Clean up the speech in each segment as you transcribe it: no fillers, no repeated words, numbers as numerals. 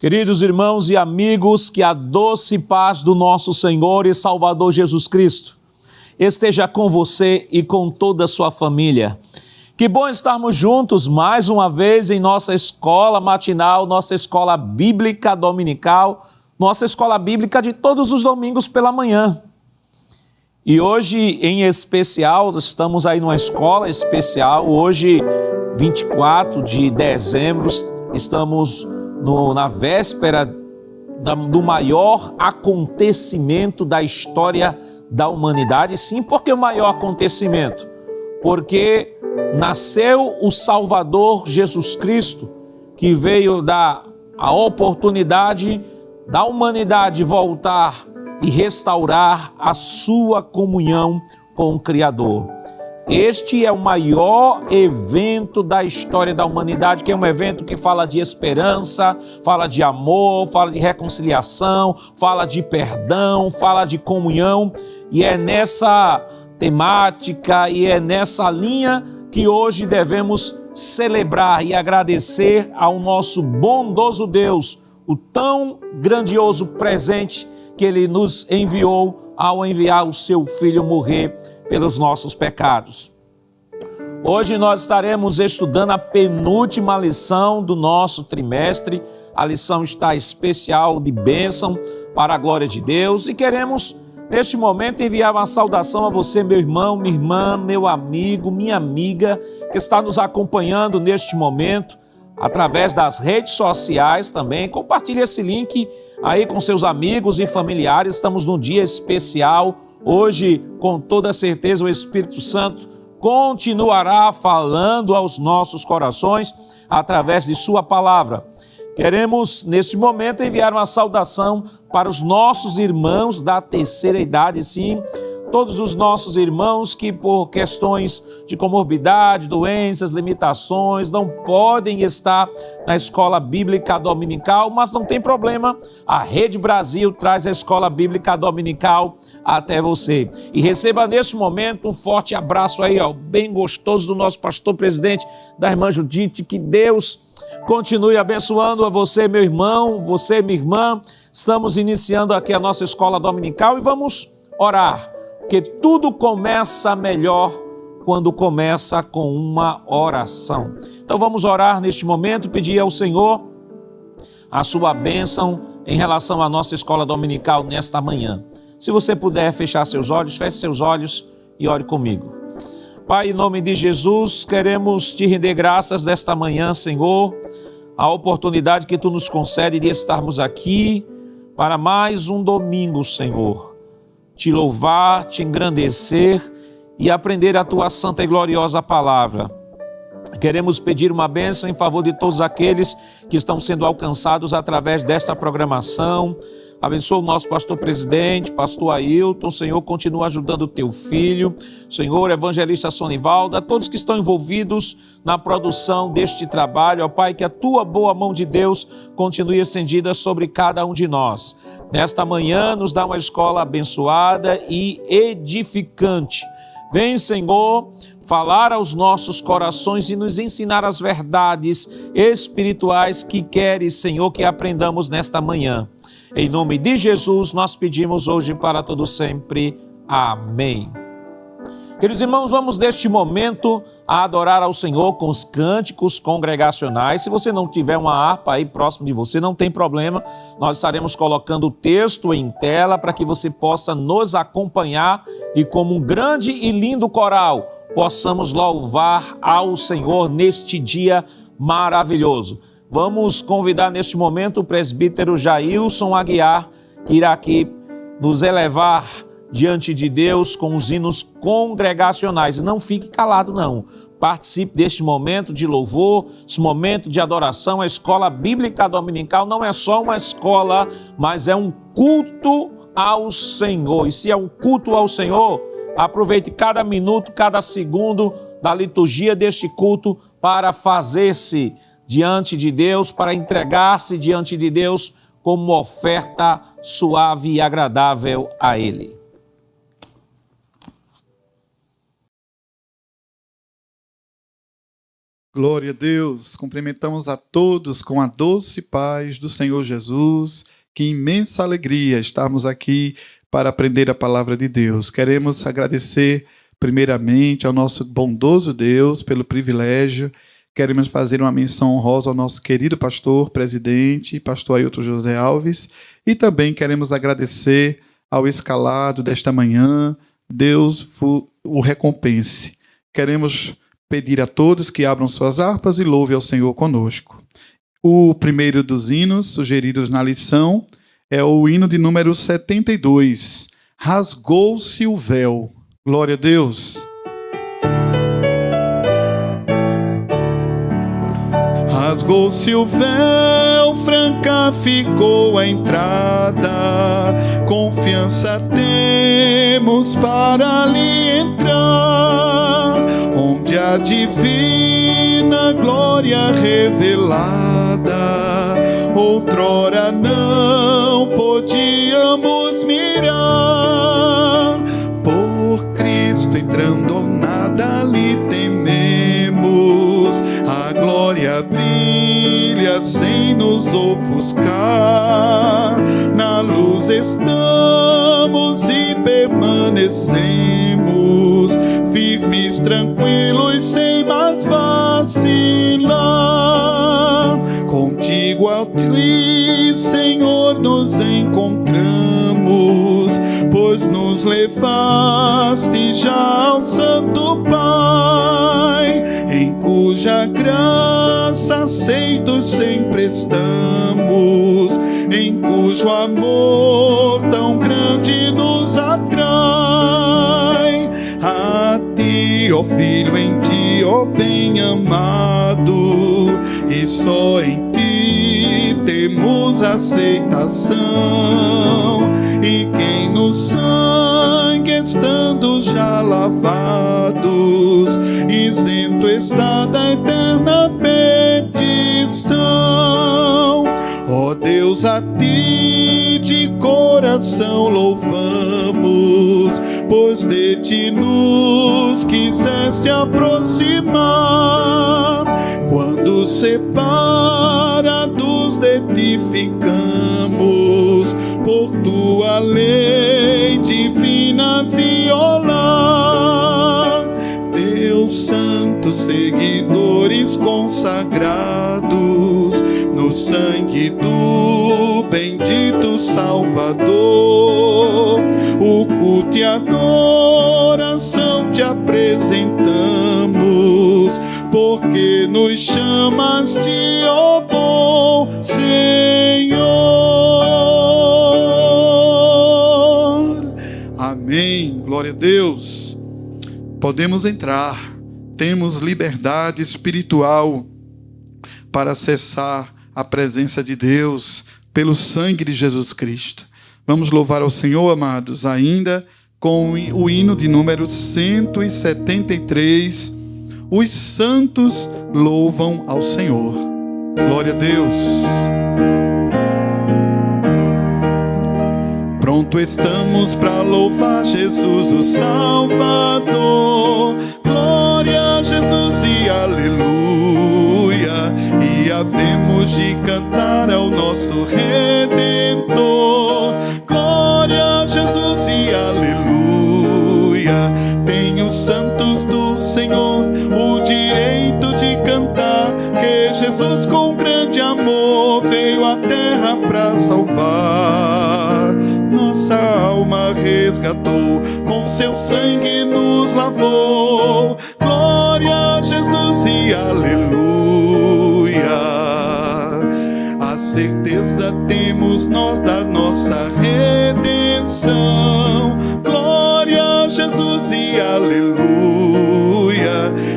Queridos irmãos e amigos, que a doce paz do nosso Senhor e Salvador Jesus Cristo esteja com você e com toda a sua família. Que bom estarmos juntos mais uma vez em nossa escola matinal, nossa escola bíblica dominical, nossa escola bíblica de todos os domingos pela manhã. E hoje, em especial, estamos aí numa escola especial, hoje, 24 de dezembro, estamos na véspera do maior acontecimento da história da humanidade. Sim, por que o maior acontecimento? Porque nasceu o Salvador Jesus Cristo, que veio dar a oportunidade da humanidade voltar e restaurar a sua comunhão com o Criador. Este é o maior evento da história da humanidade, que é um evento que fala de esperança, fala de amor, fala de reconciliação, fala de perdão, fala de comunhão, e é nessa temática e é nessa linha que hoje devemos celebrar e agradecer ao nosso bondoso Deus, o tão grandioso presente que Ele nos enviou ao enviar o seu Filho morrer pelos nossos pecados. Hoje nós estaremos estudando a penúltima lição do nosso trimestre. A lição está especial de bênção para a glória de Deus e queremos, neste momento, enviar uma saudação a você, meu irmão, minha irmã, meu amigo, minha amiga, que está nos acompanhando neste momento, através das redes sociais também. Compartilhe esse link aí com seus amigos e familiares. Estamos num dia especial. Hoje, com toda certeza, o Espírito Santo continuará falando aos nossos corações através de sua palavra. Queremos, neste momento, enviar uma saudação para os nossos irmãos da terceira idade, sim, todos os nossos irmãos que por questões de comorbidade, doenças, limitações, não podem estar na escola bíblica dominical, mas não tem problema, a Rede Brasil traz a escola bíblica dominical até você. E receba neste momento um forte abraço aí, bem gostoso do nosso pastor presidente, da irmã Judite, que Deus continue abençoando a você, meu irmão, você, minha irmã. Estamos iniciando aqui a nossa escola dominical e vamos orar, porque tudo começa melhor quando começa com uma oração. Então vamos orar neste momento, pedir ao Senhor a sua bênção em relação à nossa escola dominical nesta manhã. Se você puder fechar seus olhos, feche seus olhos e ore comigo. Pai, em nome de Jesus, queremos te render graças desta manhã, Senhor, a oportunidade que tu nos concede de estarmos aqui para mais um domingo, Senhor. Te louvar, te engrandecer e aprender a tua santa e gloriosa palavra. Queremos pedir uma bênção em favor de todos aqueles que estão sendo alcançados através desta programação. Abençoa o nosso pastor presidente, pastor Ailton. Senhor, continua ajudando o teu filho. Senhor, evangelista Sonivaldo, a todos que estão envolvidos na produção deste trabalho. Ó Pai, que a tua boa mão de Deus continue estendida sobre cada um de nós. Nesta manhã, nos dá uma escola abençoada e edificante. Vem, Senhor, falar aos nossos corações e nos ensinar as verdades espirituais que queres, Senhor, que aprendamos nesta manhã. Em nome de Jesus, nós pedimos hoje para todo sempre. Amém. Queridos irmãos, vamos neste momento a adorar ao Senhor com os cânticos congregacionais. Se você não tiver uma harpa aí próximo de você, não tem problema. Nós estaremos colocando o texto em tela para que você possa nos acompanhar e, como um grande e lindo coral, possamos louvar ao Senhor neste dia maravilhoso. Vamos convidar neste momento o presbítero Jailson Aguiar, que irá aqui nos elevar diante de Deus com os hinos congregacionais. E não fique calado, não. Participe deste momento de louvor, esse momento de adoração. A escola bíblica dominical não é só uma escola, mas é um culto ao Senhor. E se é um culto ao Senhor, aproveite cada minuto, cada segundo da liturgia deste culto para fazer-se diante de Deus, para entregar-se diante de Deus como oferta suave e agradável a Ele. Glória a Deus, cumprimentamos a todos com a doce paz do Senhor Jesus. Que imensa alegria estarmos aqui para aprender a palavra de Deus. Queremos agradecer primeiramente ao nosso bondoso Deus pelo privilégio. Queremos fazer uma menção honrosa ao nosso querido pastor, presidente, pastor Ailton José Alves, e também queremos agradecer ao escalado desta manhã. Deus o recompense. Queremos pedir a todos que abram suas harpas e louvem ao Senhor conosco. O primeiro dos hinos sugeridos na lição é o hino de número 72. Rasgou-se o véu. Glória a Deus. Rasgou-se o véu, franca ficou a entrada. Confiança temos para ali entrar, onde a divina glória revelada outrora não podíamos mirar. Por Cristo entrando nada lhe tememos, a glória brilha sem nos ofuscar. Na luz estamos e permanecemos, firmes, tranquilos, sem mais vacilar. Contigo, ali, Senhor, nos encontramos, pois nos levaste já ao Santo Pai, em cuja graça aceitos sempre estamos, em cujo amor tão grande nos atrai. A ti, ó Filho, em ti, ó bem-amado, e só em ti temos aceitação. E quem no sangue estando já lavados, isento está da eterna perdição. Ó Deus, a ti de coração louvamos, pois de ti nos quiseste aproximar. Quando separados de ti ficamos, por tua lei divina violar. Deus santo, seguidores consagrados no sangue do bendito Salvador, o culto e adoração te apresentamos, porque nos chamas de ó bom Senhor. Amém. Glória a Deus. Podemos entrar, temos liberdade espiritual para acessar a presença de Deus pelo sangue de Jesus Cristo. Vamos louvar ao Senhor, amados, ainda com o hino de número 173. Os santos louvam ao Senhor. Glória a Deus. Pronto estamos para louvar Jesus o Salvador. Glória a Jesus e aleluia. E havemos de cantar ao nosso Redentor. Glória a Jesus e aleluia. Tem os santos do Senhor o direito de cantar que Jesus com grande amor veio à terra para salvar. Nossa alma resgatou, com seu sangue nos lavou. Glória a Jesus e aleluia. A certeza temos nós da nossa redenção. Glória a Jesus e aleluia.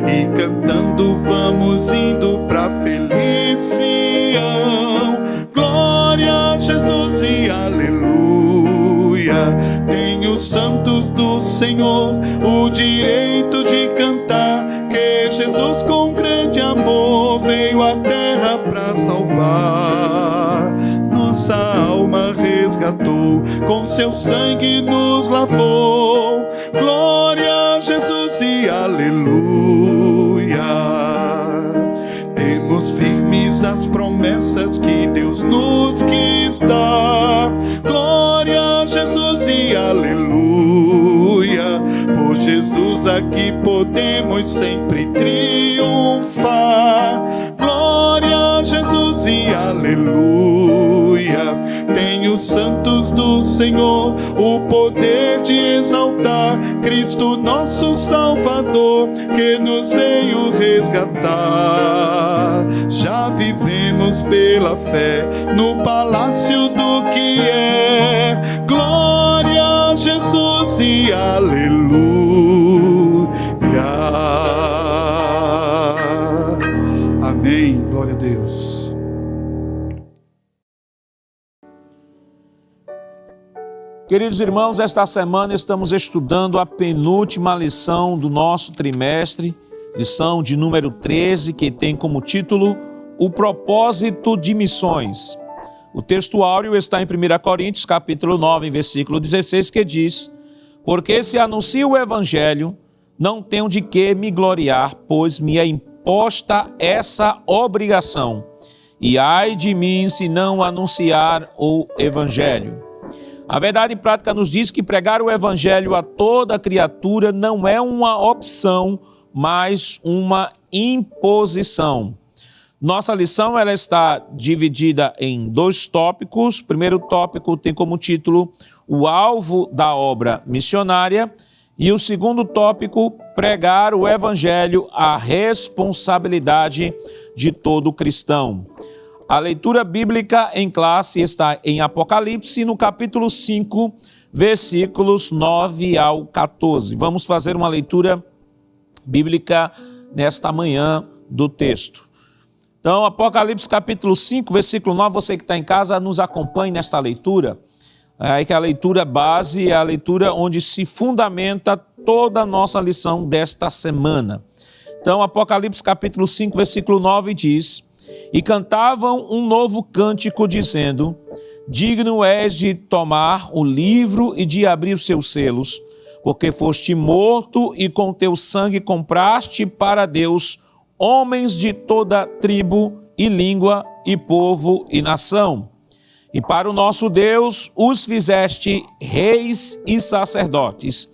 E cantando vamos indo pra feliz Sião. Glória a Jesus e aleluia. Tem os santos do Senhor o direito de cantar que Jesus com grande amor veio à terra pra salvar. Nossa alma resgatou, com seu sangue nos lavou. Glória a Jesus e aleluia. promessas que Deus nos quis dar. Glória a Jesus e aleluia. Por Jesus aqui podemos sempre triunfar. Glória a Jesus e aleluia. Tem os santos do Senhor o poder de exaltar Cristo nosso Salvador, que nos veio resgatar. Já vivemos pela fé no palácio do que é. Glória a Jesus e aleluia. Amém. Glória a Deus. Queridos irmãos, esta semana estamos estudando a penúltima lição do nosso trimestre, lição de número 13, que tem como título O Propósito de Missões. O texto áureo está em 1 Coríntios, capítulo 9, versículo 16, que diz: Porque se anuncio o evangelho, não tenho de que me gloriar, pois me é imposta essa obrigação. E ai de mim se não anunciar o evangelho. A verdade prática nos diz que pregar o evangelho a toda criatura não é uma opção, mas uma imposição. Nossa lição ela está dividida em 2 tópicos. O primeiro tópico tem como título o alvo da obra missionária e o segundo tópico, pregar o evangelho, a responsabilidade de todo cristão. A leitura bíblica em classe está em Apocalipse, no capítulo 5, versículos 9 ao 14. Vamos fazer uma leitura bíblica nesta manhã do texto. Então, Apocalipse capítulo 5, versículo 9, você que está em casa, nos acompanhe nesta leitura. Aí que a leitura base é a leitura onde se fundamenta toda a nossa lição desta semana. Então, Apocalipse capítulo 5, versículo 9 diz: E cantavam um novo cântico, dizendo: Digno és de tomar o livro e de abrir os seus selos, porque foste morto e com teu sangue compraste para Deus homens de toda tribo e língua e povo e nação. E para o nosso Deus os fizeste reis e sacerdotes,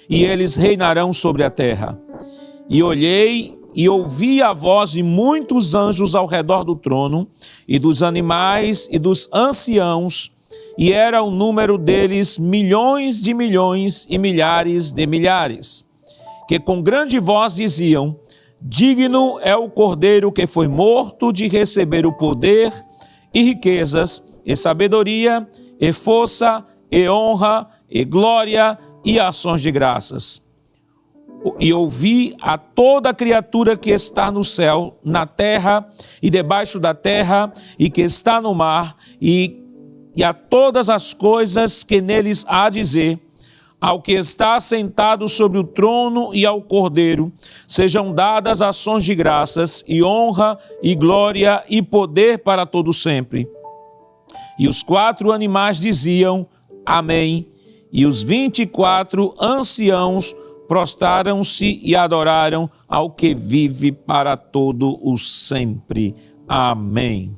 e eles reinarão sobre a terra. E olhei e ouvi a voz de muitos anjos ao redor do trono, e dos animais e dos anciãos, e era o número deles milhões de milhões e milhares de milhares, que com grande voz diziam: Digno é o Cordeiro que foi morto de receber o poder e riquezas, e sabedoria, e força, e honra, e glória, e ações de graças. E ouvi a toda criatura que está no céu, na terra e debaixo da terra, e que está no mar, e a todas as coisas que neles há a dizer, ao que está sentado sobre o trono e ao Cordeiro, sejam dadas ações de graças, e honra, e glória, e poder para todo sempre. E os 4 animais diziam: Amém. E os 24 anciãos prostraram-se e adoraram ao que vive para todo o sempre. Amém.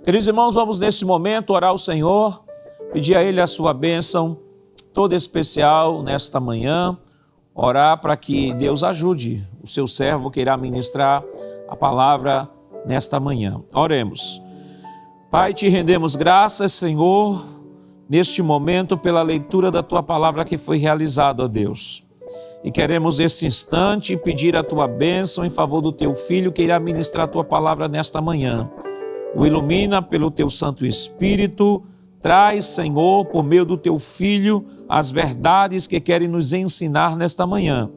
Queridos irmãos, vamos neste momento orar ao Senhor, pedir a Ele a sua bênção toda especial nesta manhã, orar para que Deus ajude o seu servo que irá ministrar a palavra nesta manhã. Oremos. Pai, te rendemos graças, Senhor, neste momento pela leitura da tua palavra que foi realizada, ó Deus. E queremos neste instante pedir a tua bênção em favor do teu filho que irá ministrar a tua palavra nesta manhã. O ilumina pelo teu Santo Espírito. Traz, Senhor, por meio do teu filho, as verdades que querem nos ensinar nesta manhã.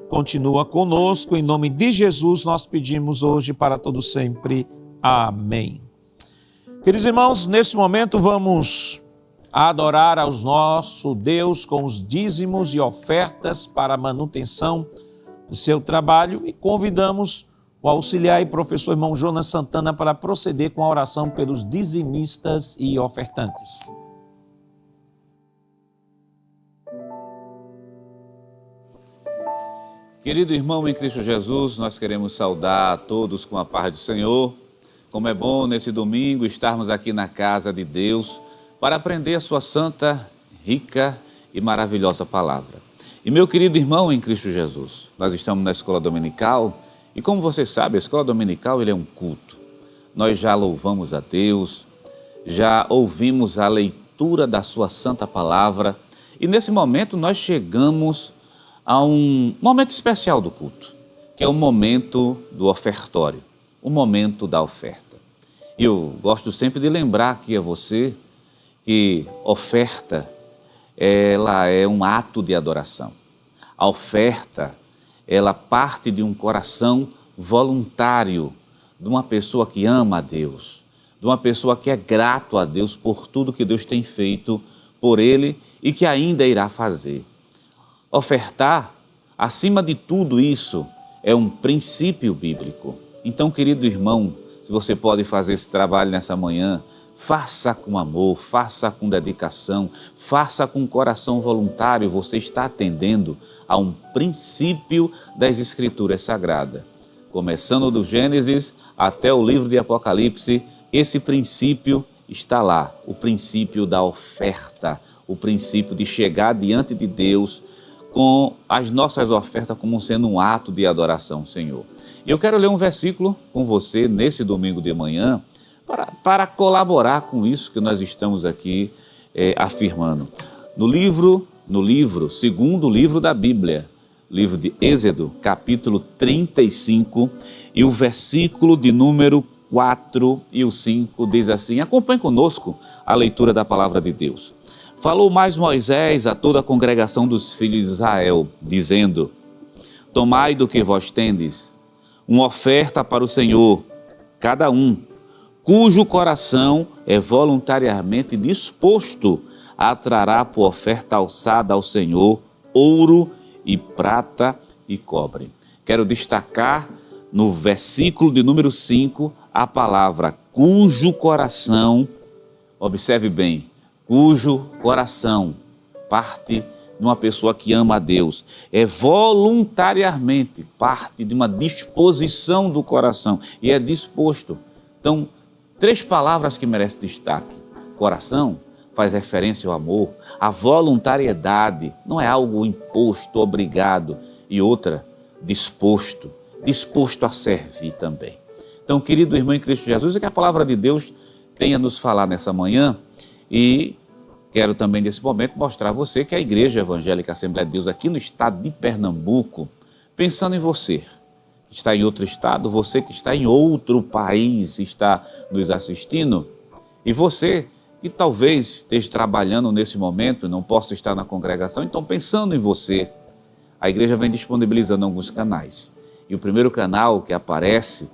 Continua conosco, em nome de Jesus nós pedimos hoje para todo sempre. Amém. Queridos irmãos, neste momento vamos adorar ao nosso Deus com os dízimos e ofertas para a manutenção do seu trabalho e convidamos o auxiliar e professor irmão Jonas Santana para proceder com a oração pelos dizimistas e ofertantes. Querido irmão em Cristo Jesus, nós queremos saudar a todos com a paz do Senhor, Como é bom nesse domingo estarmos aqui na casa de Deus para aprender a sua santa, rica e maravilhosa palavra. E meu querido irmão em Cristo Jesus, nós estamos na escola dominical e como você sabe, a escola dominical ele é um culto. Nós já louvamos a Deus, já ouvimos a leitura da sua santa palavra e nesse momento nós chegamos a um momento especial do culto, que é o momento do ofertório, o momento da oferta. E eu gosto sempre de lembrar aqui a você que oferta, ela é um ato de adoração. A oferta, ela parte de um coração voluntário, de uma pessoa que ama a Deus, de uma pessoa que é grato a Deus por tudo que Deus tem feito por ele e que ainda irá fazer. Ofertar, acima de tudo isso, é um princípio bíblico. Então, querido irmão, se você pode fazer esse trabalho nessa manhã, faça com amor, faça com dedicação, faça com coração voluntário, você está atendendo a um princípio das Escrituras Sagradas. Começando do Gênesis até o livro de Apocalipse, esse princípio está lá, o princípio da oferta, o princípio de chegar diante de Deus com as nossas ofertas como sendo um ato de adoração, Senhor. E eu quero ler um versículo com você nesse domingo de manhã para colaborar com isso que nós estamos aqui afirmando. Segundo livro da Bíblia, livro de Êxodo, capítulo 35, e o versículo de número 4 e o 5 diz assim, acompanhe conosco a leitura da palavra de Deus. Falou mais Moisés a toda a congregação dos filhos de Israel, dizendo, tomai do que vós tendes, uma oferta para o Senhor, cada um, cujo coração é voluntariamente disposto a trará por oferta alçada ao Senhor, ouro e prata e cobre. Quero destacar no versículo de número 5 a palavra cujo coração, observe bem, cujo coração parte de uma pessoa que ama a Deus, é voluntariamente parte de uma disposição do coração e é disposto. Então, 3 palavras que merecem destaque. Coração faz referência ao amor, a voluntariedade não é algo imposto, obrigado, e outra, disposto a servir também. Então, querido irmão em Cristo Jesus, é que a palavra de Deus tenha nos falar nessa manhã e quero também nesse momento mostrar a você que a Igreja Evangélica Assembleia de Deus aqui no estado de Pernambuco, pensando em você, que está em outro estado, você que está em outro país, está nos assistindo, e você que talvez esteja trabalhando nesse momento e não possa estar na congregação, então pensando em você, a igreja vem disponibilizando alguns canais. E o primeiro canal que aparece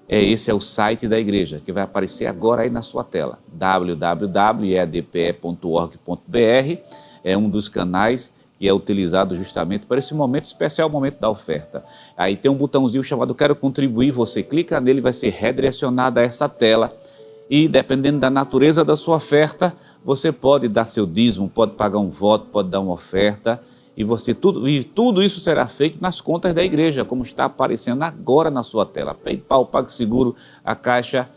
esse é o site da igreja, que vai aparecer agora aí na sua tela, www.eadpe.org.br, é um dos canais que é utilizado justamente para esse momento especial, o momento da oferta. Aí tem um botãozinho chamado Quero Contribuir, você clica nele, vai ser redirecionado a essa tela e dependendo da natureza da sua oferta, você pode dar seu dízimo, pode pagar um voto, pode dar uma oferta e tudo isso será feito nas contas da igreja, como está aparecendo agora na sua tela. PayPal, PagSeguro, a Caixa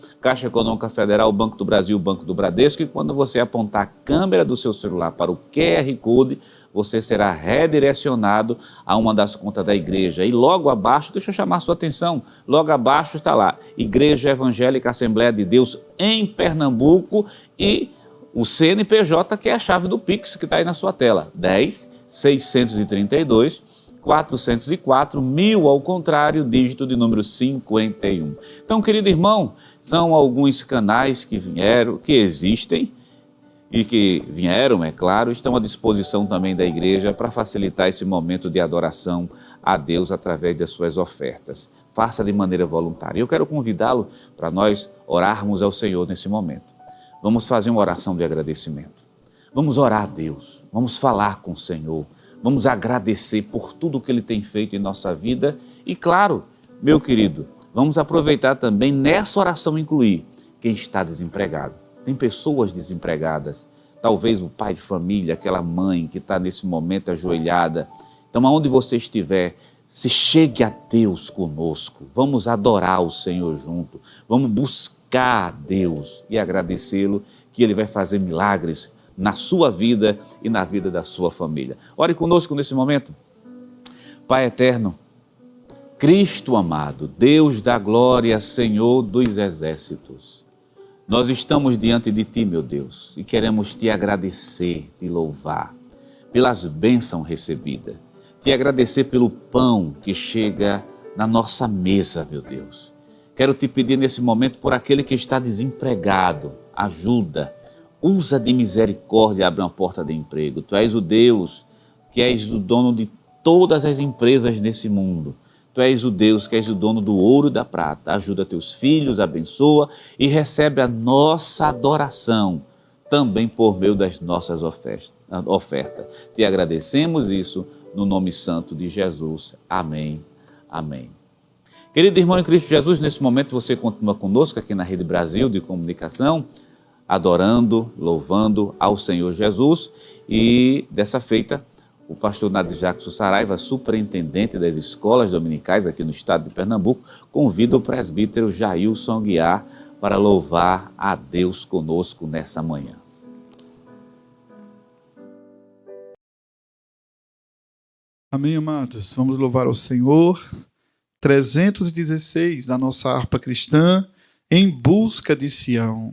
Econômica Federal, o Banco do Brasil, o Banco do Bradesco, e quando você apontar a câmera do seu celular para o QR Code, você será redirecionado a uma das contas da igreja. E logo abaixo, deixa eu chamar a sua atenção, logo abaixo está lá, Igreja Evangélica Assembleia de Deus em Pernambuco e o CNPJ, que é a chave do Pix, que está aí na sua tela, 10.632.404.1000 ao contrário, dígito de número 51. Então, querido irmão, são alguns canais que existem e que vieram, é claro, estão à disposição também da igreja para facilitar esse momento de adoração a Deus através das suas ofertas. Faça de maneira voluntária. Eu quero convidá-lo para nós orarmos ao Senhor nesse momento. Vamos fazer uma oração de agradecimento. Vamos orar a Deus, vamos falar com o Senhor, vamos agradecer por tudo que Ele tem feito em nossa vida e, claro, meu querido, vamos aproveitar também nessa oração incluir quem está desempregado. Tem pessoas desempregadas, talvez o pai de família, aquela mãe que está nesse momento ajoelhada. Então, aonde você estiver, se chegue a Deus conosco, vamos adorar o Senhor junto, vamos buscar buscar a Deus e agradecê-lo, que Ele vai fazer milagres na sua vida e na vida da sua família. Ore conosco nesse momento. Pai eterno, Cristo amado, Deus da glória, Senhor dos exércitos, nós estamos diante de Ti, meu Deus, e queremos Te agradecer, Te louvar pelas bênçãos recebidas, Te agradecer pelo pão que chega na nossa mesa, meu Deus. Quero Te pedir nesse momento por aquele que está desempregado, ajuda, usa de misericórdia e abre uma porta de emprego. Tu és o Deus que és o dono de todas as empresas nesse mundo. Tu és o Deus que és o dono do ouro e da prata. Ajuda teus filhos, abençoa e recebe a nossa adoração também por meio das nossas ofertas. Te agradecemos isso no nome santo de Jesus. Amém. Amém. Querido irmão em Cristo Jesus, nesse momento você continua conosco aqui na Rede Brasil de Comunicação, adorando, louvando ao Senhor Jesus, e dessa feita o pastor Nadir Jackson Saraiva, superintendente das escolas dominicais aqui no estado de Pernambuco, convida o presbítero Jailson Aguiar para louvar a Deus conosco nessa manhã. Amém, amados. Vamos louvar ao Senhor. 316 da nossa harpa cristã, Em Busca de Sião.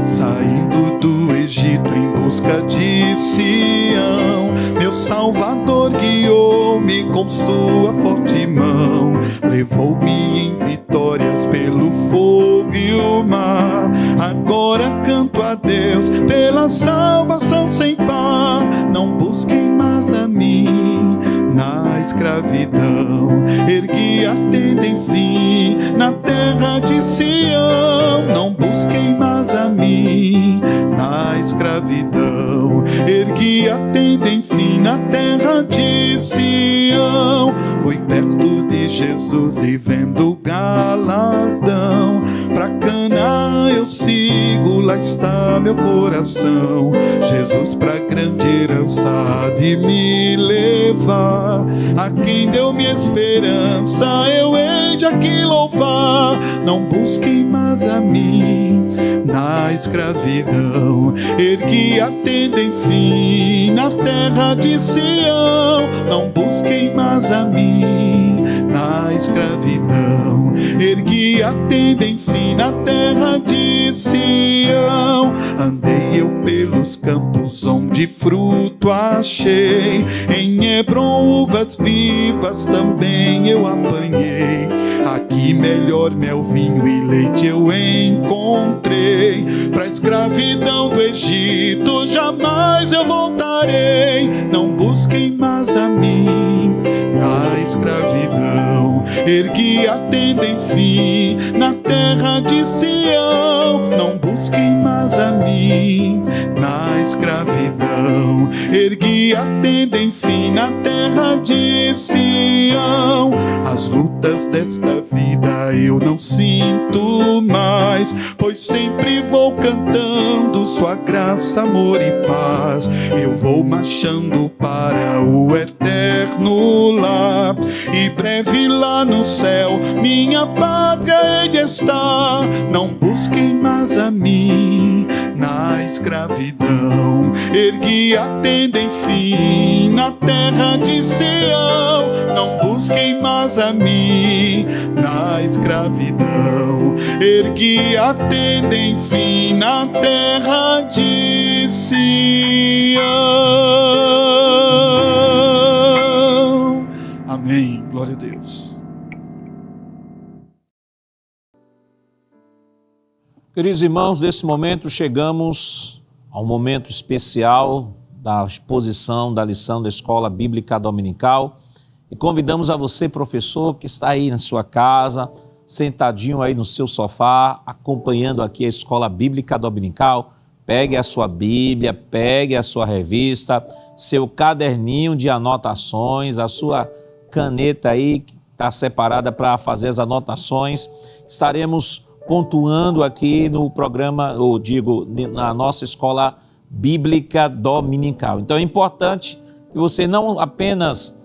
Saindo do Egito em busca de Sião, meu Salvador guiou-me com sua forte mão, levou-me em vitórias pelo fogo e o mar. Agora canto a Deus pela salvação sem par. Não busquem mais a mim na escravidão, ergui a tenda enfim na terra de Sião. Não busquem mais a mim na escravidão, ergui a tenda enfim na terra de Sião. Fui perto de Jesus e vendo o galardão, pra Canaã eu sigo, lá está meu coração. Jesus pra grande herança há de me levar, a quem deu minha esperança eu hei de aqui louvar. Não busquem mais a mim na escravidão, ergui a tenda enfim na terra de Sião. Não busquem mais a mim na escravidão, ergui a tenda enfim na terra de Sião. Andei eu pelos campos onde fruto achei, em Hebrom uvas vivas também eu apanhei. Aqui melhor mel, vinho e leite eu encontrei, pra escravidão do Egito jamais eu voltarei. Não busquem mais a mim na escravidão, ergui a tenda enfim na terra de Sião. Não busquem mais a mim na escravidão, ergui a tenda enfim na terra de Sião. As lutas desta vida eu não sinto mais, pois sempre vou cantando sua graça, amor e paz. Eu vou marchando para o eterno lar, e breve lá no céu minha pátria hei de estar. Não busquem mais a mim na escravidão, ergui a tenda enfim na terra de Sião. Não busquem mais a mim na escravidão, ergui a tenda enfim na terra de Sião. Amém. Glória a Deus. Queridos irmãos, nesse momento chegamos ao momento especial da exposição da lição da Escola Bíblica Dominical e convidamos a você, professor, que está aí na sua casa, sentadinho aí no seu sofá, acompanhando aqui a Escola Bíblica Dominical, pegue a sua Bíblia, pegue a sua revista, seu caderninho de anotações, a sua caneta aí que está separada para fazer as anotações. Estaremos pontuando aqui no programa, ou digo, na nossa Escola Bíblica Dominical. Então é importante que você não apenas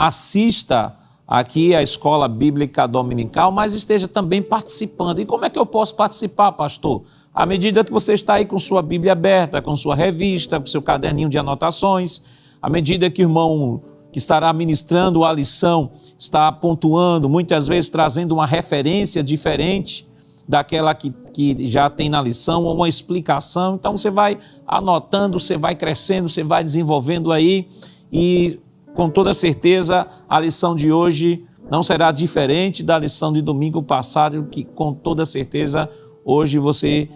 assista aqui à Escola Bíblica Dominical, mas esteja também participando. E como é que eu posso participar, pastor? À medida que você está aí com sua Bíblia aberta, com sua revista, com seu caderninho de anotações, à medida que o irmão que estará ministrando a lição está pontuando, muitas vezes trazendo uma referência diferente daquela que já tem na lição, ou uma explicação. Então você vai anotando, você vai crescendo, você vai desenvolvendo aí, e com toda certeza a lição de hoje não será diferente da lição de domingo passado, que com toda certeza hoje você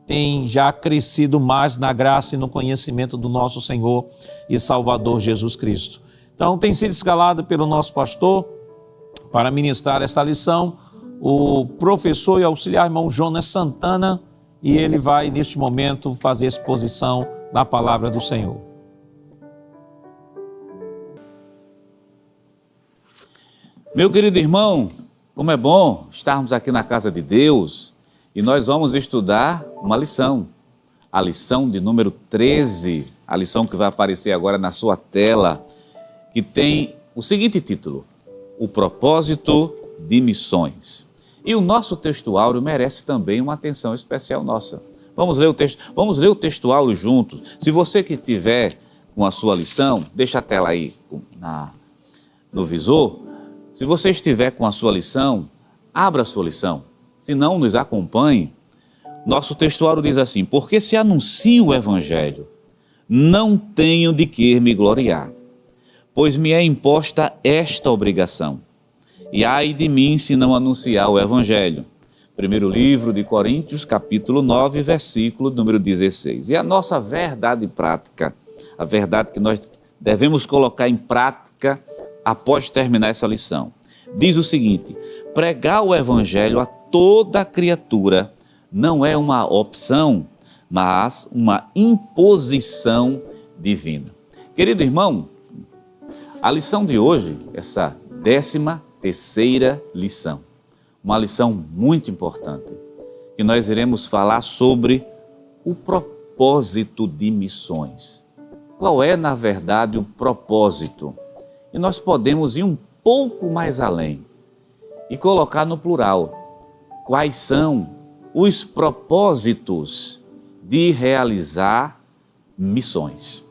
tem já crescido mais na graça e no conhecimento do nosso Senhor e Salvador Jesus Cristo. Então tem sido escalado pelo nosso pastor para ministrar esta lição o professor e auxiliar irmão Jonas Santana, e ele vai neste momento fazer a exposição da palavra do Senhor. Meu querido irmão, como é bom estarmos aqui na casa de Deus, e nós vamos estudar uma lição, a lição de número 13, a lição que vai aparecer agora na sua tela, que tem o seguinte título: O propósito de missões. E o nosso textuário merece também uma atenção especial nossa. Vamos ler o textuário juntos. Se você que tiver com a sua lição, deixa a tela aí no visor. Se você estiver com a sua lição, abra a sua lição. Se não, nos acompanhe. Nosso textuário diz assim: porque se anuncio o Evangelho, não tenho de que me gloriar, pois me é imposta esta obrigação. E ai de mim se não anunciar o Evangelho. Primeiro livro de Coríntios, capítulo 9, versículo número 16. E a nossa verdade prática, a verdade que nós devemos colocar em prática após terminar essa lição, diz o seguinte: pregar o Evangelho a toda criatura não é uma opção, mas uma imposição divina. Querido irmão, a lição de hoje, essa 13ª lição, uma lição muito importante, que nós iremos falar sobre o propósito de missões. Qual é, na verdade, o propósito? E nós podemos ir um pouco mais além e colocar no plural: quais são os propósitos de realizar missões?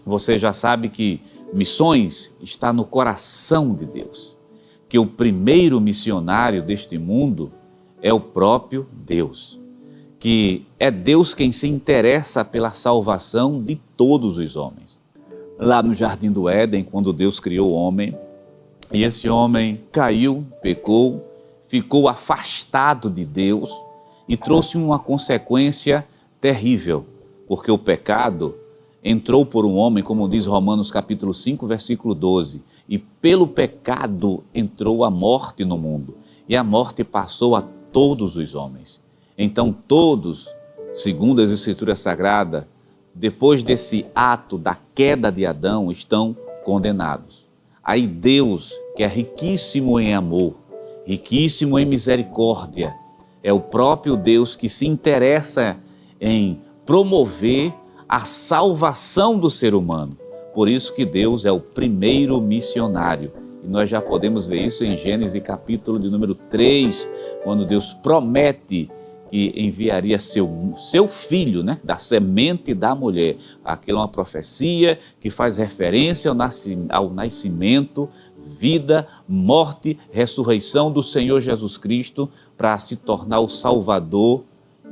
Você já sabe que missões está no coração de Deus, que o primeiro missionário deste mundo é o próprio Deus, que é Deus quem se interessa pela salvação de todos os homens. Lá no Jardim do Éden, quando Deus criou o homem, e esse homem caiu, pecou, ficou afastado de Deus e trouxe uma consequência terrível, porque o pecado entrou por um homem, como diz Romanos capítulo 5, versículo 12, e pelo pecado entrou a morte no mundo, e a morte passou a todos os homens. Então todos, segundo as Escrituras Sagradas, depois desse ato da queda de Adão, estão condenados. Aí Deus, que é riquíssimo em amor, riquíssimo em misericórdia, é o próprio Deus que se interessa em promover a salvação do ser humano. Por isso que Deus é o primeiro missionário. E nós já podemos ver isso em Gênesis capítulo de número 3, quando Deus promete que enviaria seu filho, né, da semente da mulher. Aquilo é uma profecia que faz referência ao nascimento, vida, morte, ressurreição do Senhor Jesus Cristo para se tornar o Salvador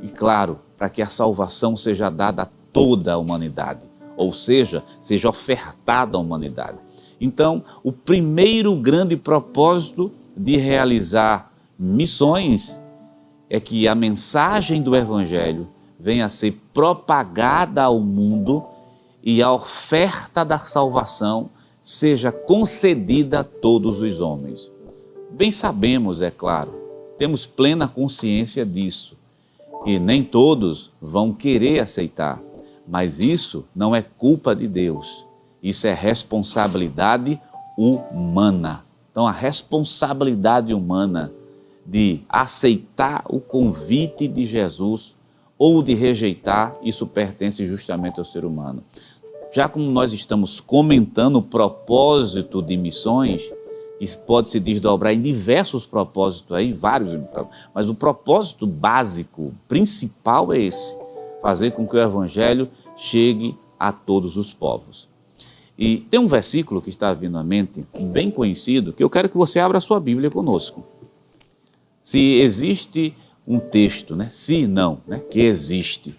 e, claro, para que a salvação seja dada a toda a humanidade, ou seja ofertada à humanidade. Então, o primeiro grande propósito de realizar missões é que a mensagem do Evangelho venha a ser propagada ao mundo e a oferta da salvação seja concedida a todos os homens. Bem sabemos, é claro, temos plena consciência disso, que nem todos vão querer aceitar, mas isso não é culpa de Deus, isso é responsabilidade humana. Então, a responsabilidade humana de aceitar o convite de Jesus ou de rejeitar, isso pertence justamente ao ser humano. Já como nós estamos comentando o propósito de missões, que pode se desdobrar em diversos propósitos aí, vários, mas o propósito básico, principal é esse: fazer com que o Evangelho chegue a todos os povos. E tem um versículo que está vindo à mente, bem conhecido, que eu quero que você abra a sua Bíblia conosco. Se existe um texto, se não, que existe,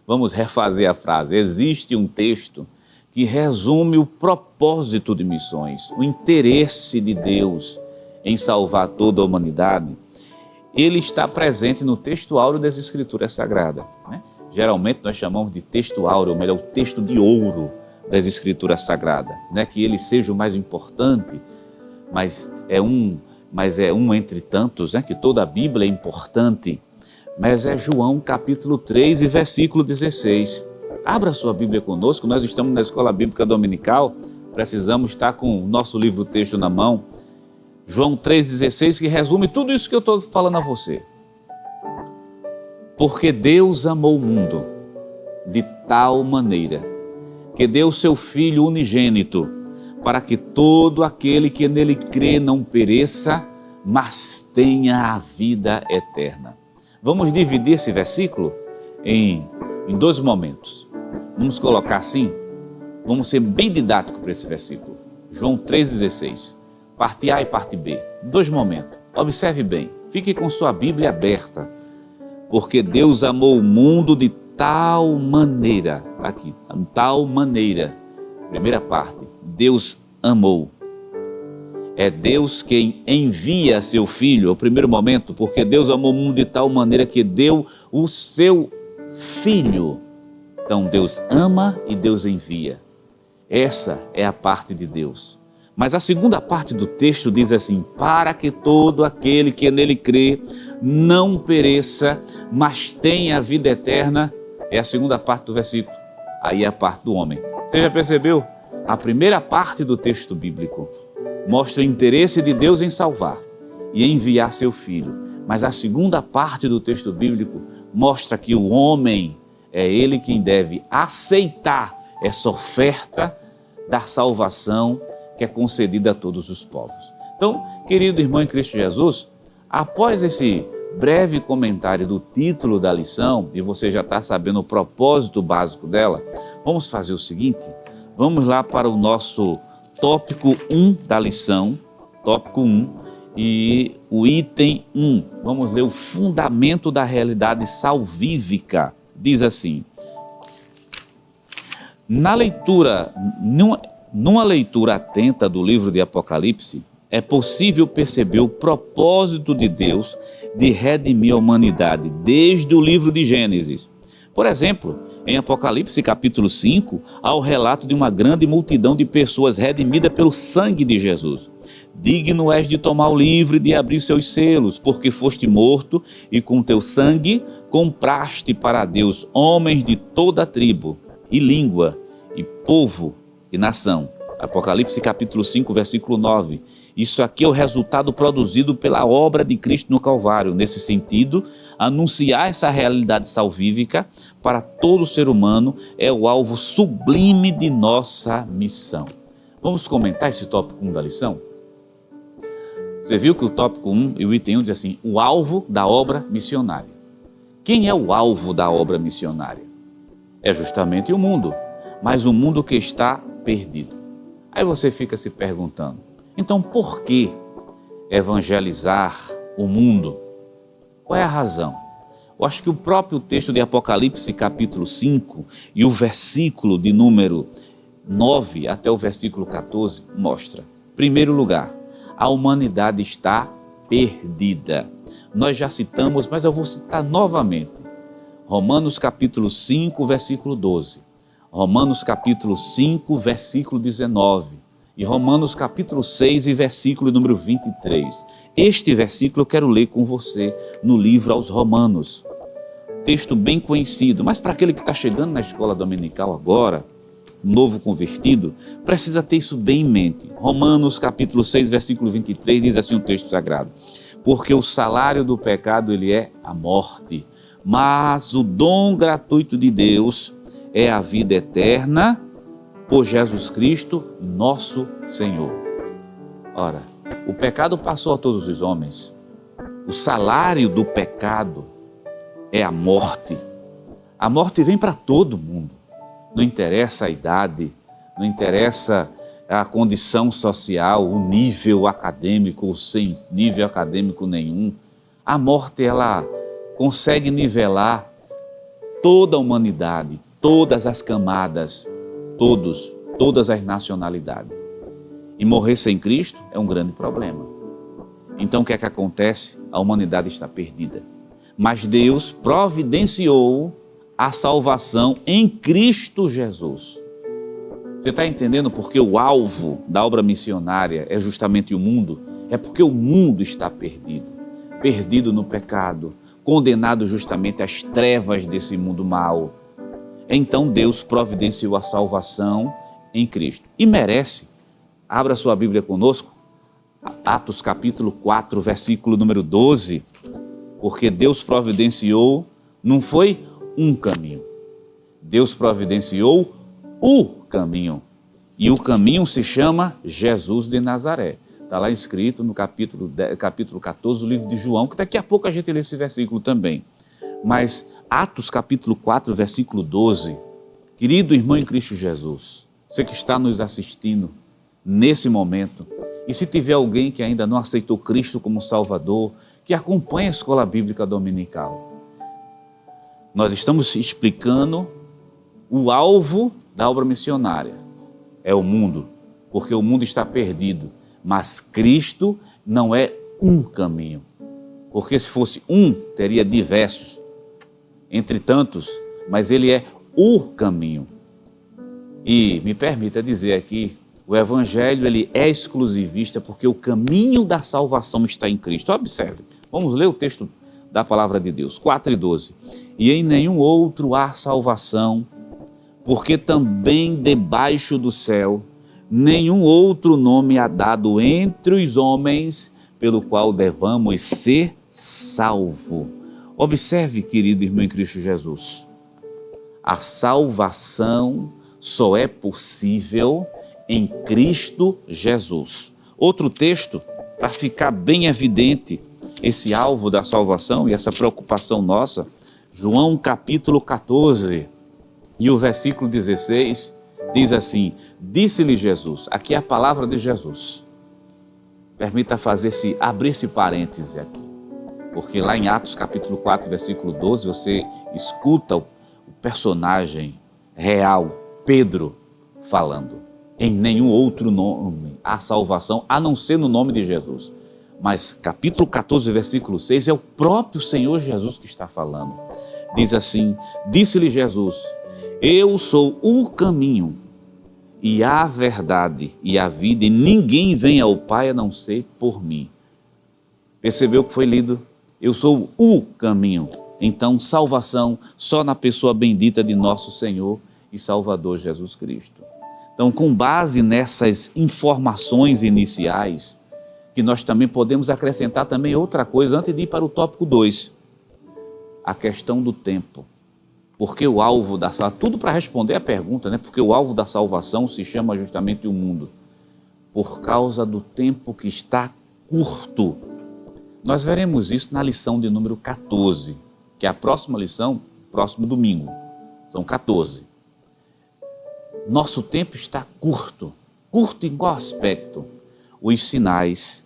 vamos refazer a frase, existe um texto que resume o propósito de missões, o interesse de Deus em salvar toda a humanidade, ele está presente no texto áureo das Escrituras Sagradas. Geralmente nós chamamos de texto áureo, ou melhor, o texto de ouro das Escrituras Sagradas. Não é que ele seja o mais importante, mas é um entre tantos, que toda a Bíblia é importante, mas é João capítulo 3 e versículo 16. Abra sua Bíblia conosco, nós estamos na Escola Bíblica Dominical, precisamos estar com o nosso livro-texto na mão. João 3,16, que resume tudo isso que eu estou falando a você. Porque Deus amou o mundo de tal maneira que deu o seu Filho unigênito, para que todo aquele que nele crê não pereça, mas tenha a vida eterna. Vamos dividir esse versículo em dois momentos. Vamos colocar assim, vamos ser bem didático para esse versículo. João 3,16, parte A e parte B, 2 momentos. Observe bem, fique com sua Bíblia aberta, porque Deus amou o mundo de tal maneira, aqui, tal maneira, primeira parte, Deus amou. É Deus quem envia seu Filho, é o primeiro momento, porque Deus amou o mundo de tal maneira que deu o seu Filho. Então Deus ama e Deus envia. Essa é a parte de Deus. Mas a segunda parte do texto diz assim: para que todo aquele que nele crê não pereça, mas tenha a vida eterna. É a segunda parte do versículo. Aí é a parte do homem. Você já percebeu? A primeira parte do texto bíblico mostra o interesse de Deus em salvar e enviar seu Filho. Mas a segunda parte do texto bíblico mostra que o homem é ele quem deve aceitar essa oferta da salvação que é concedida a todos os povos. Então, querido irmão em Cristo Jesus, após esse breve comentário do título da lição, e você já está sabendo o propósito básico dela, vamos fazer o seguinte, vamos lá para o nosso tópico 1 da lição, tópico 1, e o item 1. Vamos ler o fundamento da realidade salvífica. Diz assim: numa leitura atenta do livro de Apocalipse, é possível perceber o propósito de Deus de redimir a humanidade desde o livro de Gênesis. Por exemplo, em Apocalipse capítulo 5, há o relato de uma grande multidão de pessoas redimidas pelo sangue de Jesus. Digno és de tomar o livro e de abrir seus selos, porque foste morto e com teu sangue compraste para Deus homens de toda a tribo e língua e povo e nação. Apocalipse capítulo 5, versículo 9. Isso aqui é o resultado produzido pela obra de Cristo no Calvário. Nesse sentido, anunciar essa realidade salvífica para todo ser humano é o alvo sublime de nossa missão. Vamos comentar esse tópico 1 da lição? Você viu que o tópico 1 e o item 1 diz assim: o alvo da obra missionária. Quem é o alvo da obra missionária? É justamente o mundo, mas o mundo que está perdido. Aí você fica se perguntando, então por que evangelizar o mundo? Qual é a razão? Eu acho que o próprio texto de Apocalipse capítulo 5 e o versículo de número 9 até o versículo 14 mostra. Em primeiro lugar, a humanidade está perdida. Nós já citamos, mas eu vou citar novamente. Romanos capítulo 5, versículo 12. Romanos capítulo 5, versículo 19. E Romanos capítulo 6 e versículo número 23. Este versículo eu quero ler com você no livro aos Romanos. Texto bem conhecido, mas para aquele que está chegando na escola dominical agora, novo convertido, precisa ter isso bem em mente. Romanos capítulo 6, versículo 23 diz assim o texto sagrado: porque o salário do pecado ele é a morte, mas o dom gratuito de Deus é a vida eterna por Jesus Cristo, nosso Senhor. Ora, o pecado passou a todos os homens. O salário do pecado é a morte. A morte vem para todo mundo. Não interessa a idade, não interessa a condição social, o nível acadêmico ou sem nível acadêmico nenhum. A morte, ela consegue nivelar toda a humanidade, todas as camadas, todas as nacionalidades. E morrer sem Cristo é um grande problema. Então o que é que acontece? A humanidade está perdida. Mas Deus providenciou a salvação em Cristo Jesus. Você está entendendo porque o alvo da obra missionária é justamente o mundo? É porque o mundo está perdido. Perdido no pecado, condenado justamente às trevas desse mundo mau. Então Deus providenciou a salvação em Cristo. E merece. Abra sua Bíblia conosco. Atos capítulo 4, versículo número 12. Porque Deus providenciou, não foi um caminho. Deus providenciou o caminho. E o caminho se chama Jesus de Nazaré. Está lá escrito no capítulo 14 do livro de João, que daqui a pouco a gente lê esse versículo também. Mas Atos capítulo 4, versículo 12. Querido irmão em Cristo Jesus, você que está nos assistindo nesse momento, e se tiver alguém que ainda não aceitou Cristo como Salvador, que acompanhe a Escola Bíblica Dominical. Nós estamos explicando o alvo da obra missionária. É o mundo, porque o mundo está perdido. Mas Cristo não é um caminho. Porque se fosse um, teria diversos, entre tantos, mas ele é o caminho. E me permita dizer aqui, o Evangelho ele é exclusivista porque o caminho da salvação está em Cristo. Observe, vamos ler o texto da palavra de Deus, 4:12. E em nenhum outro há salvação, porque também debaixo do céu nenhum outro nome há dado entre os homens pelo qual devamos ser salvo. Observe, querido irmão em Cristo Jesus, a salvação só é possível em Cristo Jesus. Outro texto, para ficar bem evidente esse alvo da salvação e essa preocupação nossa, João capítulo 14 e o versículo 16, diz assim: disse-lhe Jesus, aqui é a palavra de Jesus. Permita abrir esse parêntese aqui, porque lá em Atos capítulo 4, versículo 12, você escuta o personagem real, Pedro, falando. Em nenhum outro nome há salvação, a não ser no nome de Jesus. Mas capítulo 14, versículo 6, é o próprio Senhor Jesus que está falando. Diz assim: disse-lhe Jesus, eu sou o caminho e a verdade e a vida, e ninguém vem ao Pai a não ser por mim. Percebeu que foi lido? Eu sou o caminho. Então, salvação só na pessoa bendita de nosso Senhor e Salvador Jesus Cristo. Então, com base nessas informações iniciais, que nós também podemos acrescentar também outra coisa, antes de ir para o tópico 2, a questão do tempo. Porque o alvo da salvação, tudo para responder a pergunta, né? Porque o alvo da salvação se chama justamente o mundo. Por causa do tempo que está curto. Nós veremos isso na lição de número 14, que é a próxima lição, próximo domingo. São 14. Nosso tempo está curto. Curto em qual aspecto? Os sinais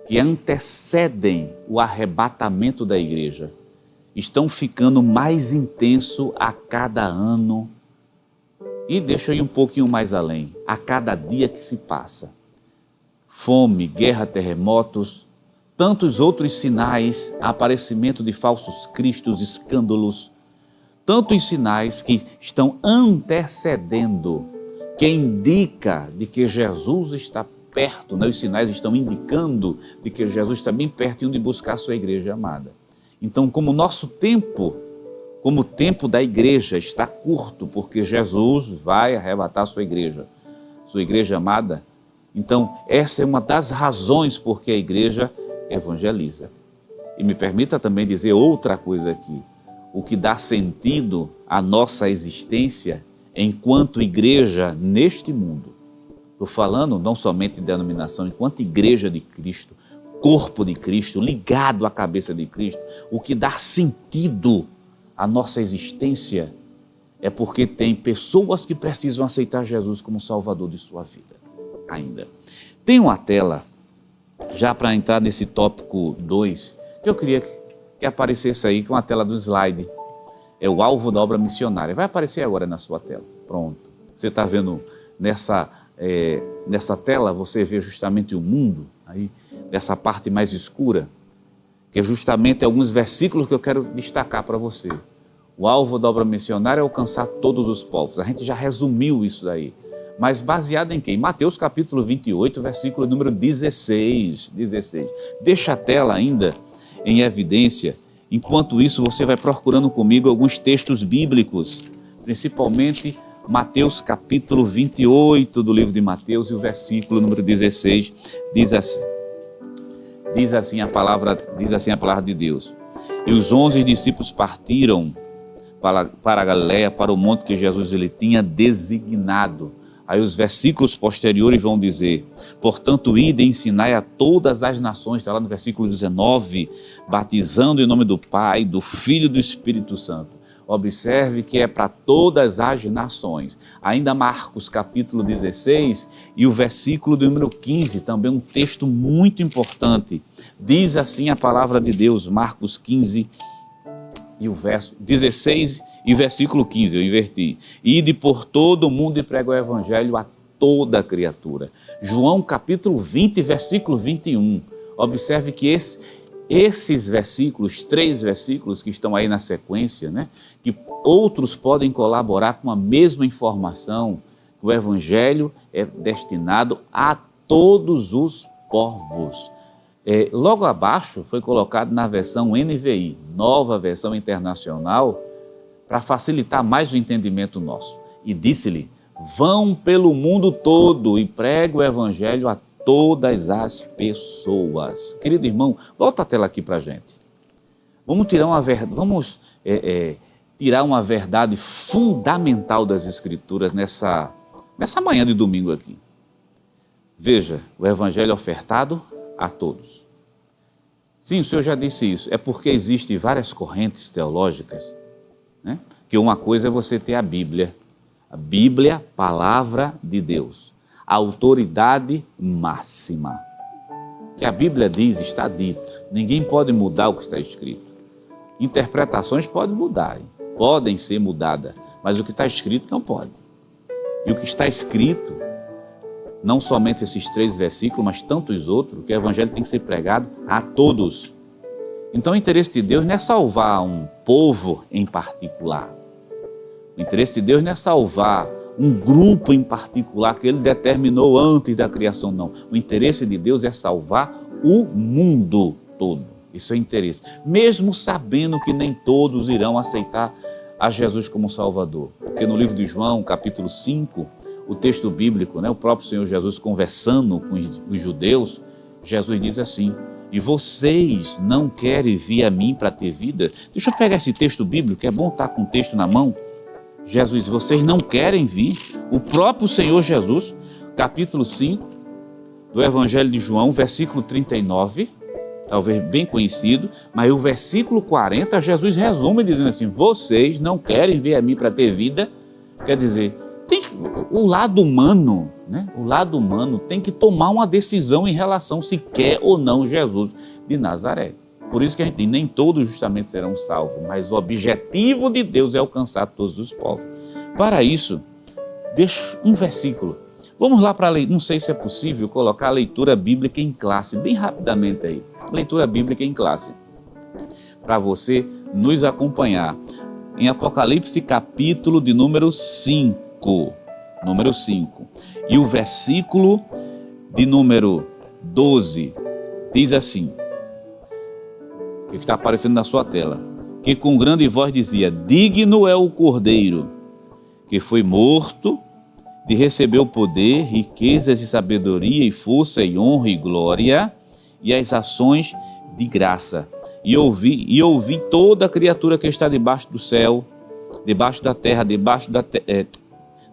que antecedem o arrebatamento da igreja estão ficando mais intenso a cada ano. E deixa eu ir um pouquinho mais além. A cada dia que se passa. Fome, guerra, terremotos, tantos outros sinais, aparecimento de falsos cristos, escândalos, tantos sinais que estão antecedendo, que indica de que Jesus está perto, né? Os sinais estão indicando de que Jesus está bem pertinho de buscar a sua igreja amada. Então, como o nosso tempo, como o tempo da igreja está curto, porque Jesus vai arrebatar a sua igreja amada, então essa é uma das razões porque a igreja evangeliza. E me permita também dizer outra coisa aqui. O que dá sentido à nossa existência enquanto igreja neste mundo, estou falando não somente de denominação, enquanto igreja de Cristo, corpo de Cristo, ligado à cabeça de Cristo, o que dá sentido à nossa existência é porque tem pessoas que precisam aceitar Jesus como Salvador de sua vida ainda. Tem uma tela, já para entrar nesse tópico 2, que eu queria que aparecesse aí, com a tela do slide. É o alvo da obra missionária. Vai aparecer agora na sua tela. Pronto. Você está vendo nessa tela, você vê justamente o mundo, aí, dessa parte mais escura, que é justamente alguns versículos que eu quero destacar para você. O alvo da obra missionária é alcançar todos os povos. A gente já resumiu isso daí. Mas baseado em quê? Em Mateus capítulo 28, versículo número 16. Deixa a tela ainda em evidência. Enquanto isso, você vai procurando comigo alguns textos bíblicos, principalmente Mateus capítulo 28 do livro de Mateus e o versículo número 16 diz assim a palavra de Deus. E os 11 discípulos partiram para a Galileia, para o monte que Jesus lhe tinha designado. Aí os versículos posteriores vão dizer: portanto, ide e ensinai a todas as nações, está lá no versículo 19, batizando em nome do Pai, do Filho e do Espírito Santo. Observe que é para todas as nações. Ainda Marcos capítulo 16 e o versículo número 15, também um texto muito importante. Diz assim a palavra de Deus, Marcos 15, e o verso 16 e versículo 15, eu inverti. Ide por todo o mundo e prega o evangelho a toda criatura. João capítulo 20, versículo 21. Observe que esses versículos, 3 versículos que estão aí na sequência, né, que outros podem colaborar com a mesma informação, que o evangelho é destinado a todos os povos. Logo abaixo foi colocado na versão NVI, Nova Versão Internacional, para facilitar mais o entendimento nosso. E disse-lhe: vão pelo mundo todo e pregue o evangelho a todas as pessoas. Querido irmão, volta a tela aqui para a gente. Vamos tirar uma verdade fundamental das Escrituras nessa manhã de domingo aqui. Veja, o evangelho ofertado a todos. Sim, o senhor já disse isso. É porque existem várias correntes teológicas, né? Que uma coisa é você ter a Bíblia, palavra de Deus, a autoridade máxima. O que a Bíblia diz, está dito. Ninguém pode mudar o que está escrito. Interpretações podem mudar, podem ser mudadas, mas o que está escrito não pode. E o que está escrito, não somente esses 3 versículos, mas tantos outros, que o evangelho tem que ser pregado a todos. Então o interesse de Deus não é salvar um povo em particular. O interesse de Deus não é salvar um grupo em particular que ele determinou antes da criação, não. O interesse de Deus é salvar o mundo todo. Isso é interesse. Mesmo sabendo que nem todos irão aceitar a Jesus como Salvador. Porque no livro de João, capítulo 5, o texto bíblico, né, o próprio Senhor Jesus conversando com os judeus, Jesus diz assim: e vocês não querem vir a mim para ter vida? Deixa eu pegar esse texto bíblico, é bom estar com o texto na mão. Jesus, vocês não querem vir? O próprio Senhor Jesus, capítulo 5 do Evangelho de João, versículo 39, talvez bem conhecido, mas o versículo 40, Jesus resume dizendo assim: vocês não querem vir a mim para ter vida? Quer dizer, o lado humano, né? O lado humano tem que tomar uma decisão em relação se quer ou não Jesus de Nazaré. Por isso que a gente diz, nem todos justamente serão salvos, mas o objetivo de Deus é alcançar todos os povos. Para isso, deixa um versículo. Vamos lá para a leitura, não sei se é possível colocar a leitura bíblica em classe, bem rapidamente aí. Leitura bíblica em classe, para você nos acompanhar. Em Apocalipse capítulo de número 5. E o versículo de número 12 diz assim, que está aparecendo na sua tela, que com grande voz dizia: digno é o Cordeiro, que foi morto, de receber o poder, riquezas e sabedoria e força e honra e glória e as ações de graça. E ouvi toda a criatura que está debaixo do céu, debaixo da terra,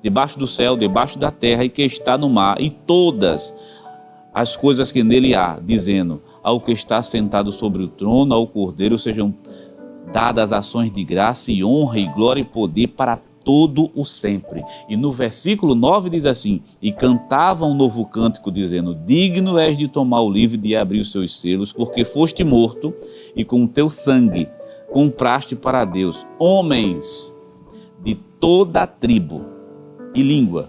debaixo do céu, debaixo da terra e que está no mar, e todas as coisas que nele há, dizendo: ao que está sentado sobre o trono, ao Cordeiro, sejam dadas ações de graça e honra e glória e poder para todo o sempre. E no versículo 9 diz assim: e cantava um novo cântico, dizendo: digno és de tomar o livro e de abrir os seus selos, porque foste morto e com o teu sangue compraste para Deus homens de toda a tribo e língua,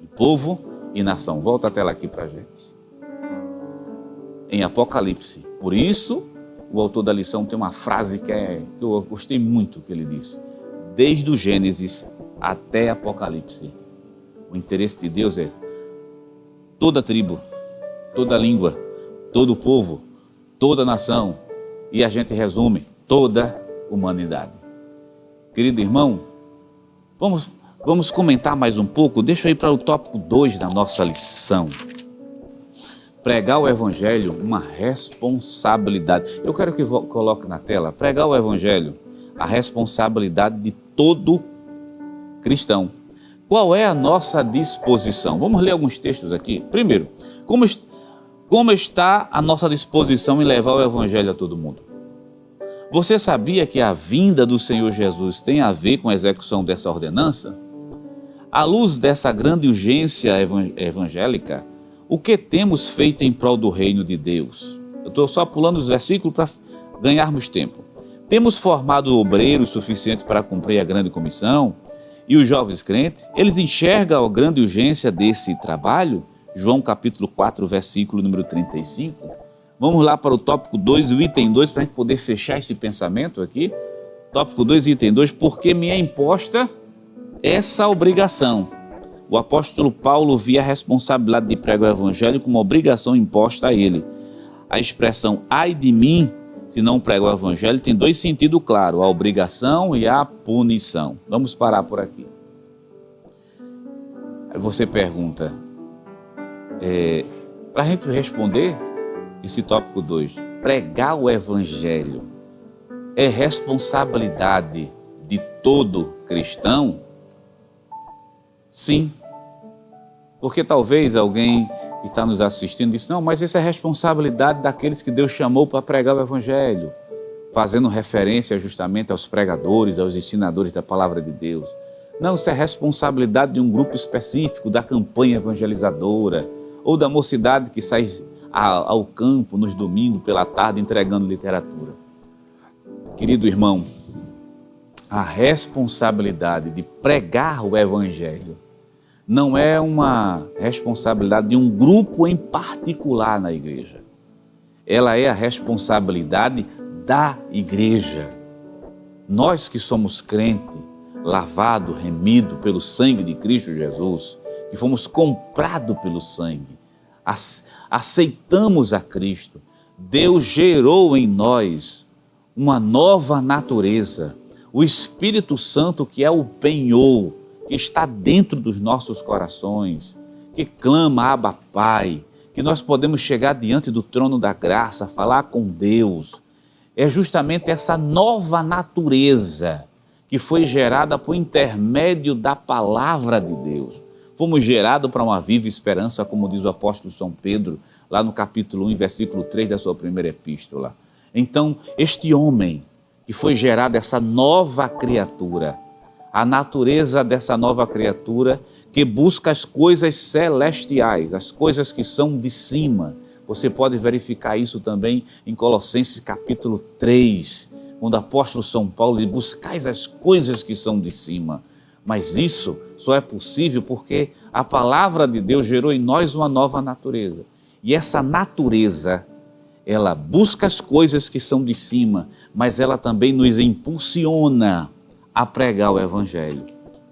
e povo e nação. Volta a tela aqui para a gente. Em Apocalipse. Por isso, o autor da lição tem uma frase que eu gostei muito, que ele disse: desde o Gênesis até Apocalipse, o interesse de Deus é toda tribo, toda língua, todo povo, toda nação, e a gente resume, toda humanidade. Querido irmão, vamos comentar mais um pouco. Deixa eu ir para o tópico 2 da nossa lição. Pregar o Evangelho, uma responsabilidade. Eu quero que coloque na tela: pregar o Evangelho, a responsabilidade de todo cristão. Qual é a nossa disposição? Vamos ler alguns textos aqui. Primeiro, como está a nossa disposição em levar o Evangelho a todo mundo? Você sabia que a vinda do Senhor Jesus tem a ver com a execução dessa ordenança? À luz dessa grande urgência evangélica, o que temos feito em prol do reino de Deus? Eu estou só pulando os versículos para ganharmos tempo. Temos formado obreiros suficientes para cumprir a grande comissão? E os jovens crentes, eles enxergam a grande urgência desse trabalho? João capítulo 4, versículo número 35. Vamos lá para o tópico 2, o item 2, para a gente poder fechar esse pensamento aqui. Tópico 2, item 2, porque me é imposta essa obrigação. O apóstolo Paulo via a responsabilidade de pregar o Evangelho como uma obrigação imposta a ele. A expressão ai de mim, se não prego o Evangelho, tem dois sentidos claros: a obrigação e a punição. Vamos parar por aqui. Aí você pergunta, para a gente responder esse tópico 2, pregar o Evangelho é responsabilidade de todo cristão? Sim. Porque talvez alguém que está nos assistindo disse: não, mas essa é a responsabilidade daqueles que Deus chamou para pregar o Evangelho, fazendo referência justamente aos pregadores, aos ensinadores da palavra de Deus. Não, isso é responsabilidade de um grupo específico, da campanha evangelizadora, ou da mocidade que sai ao campo nos domingos pela tarde entregando literatura. Querido irmão, a responsabilidade de pregar o Evangelho não é uma responsabilidade de um grupo em particular na igreja. Ela é a responsabilidade da igreja. Nós que somos crente, lavado, remido pelo sangue de Cristo Jesus, que fomos comprados pelo sangue, aceitamos a Cristo, Deus gerou em nós uma nova natureza, o Espírito Santo que é o penhor, que está dentro dos nossos corações, que clama, Abba Pai, que nós podemos chegar diante do trono da graça, falar com Deus. É justamente essa nova natureza que foi gerada por intermédio da palavra de Deus. Fomos gerados para uma viva esperança, como diz o apóstolo São Pedro, lá no capítulo 1, versículo 3 da sua primeira epístola. Então, este homem que foi gerado, essa nova criatura, a natureza dessa nova criatura que busca as coisas celestiais, as coisas que são de cima. Você pode verificar isso também em Colossenses capítulo 3, quando o apóstolo São Paulo diz: buscais as coisas que são de cima. Mas isso só é possível porque a palavra de Deus gerou em nós uma nova natureza. E essa natureza, ela busca as coisas que são de cima, mas ela também nos impulsiona a pregar o Evangelho.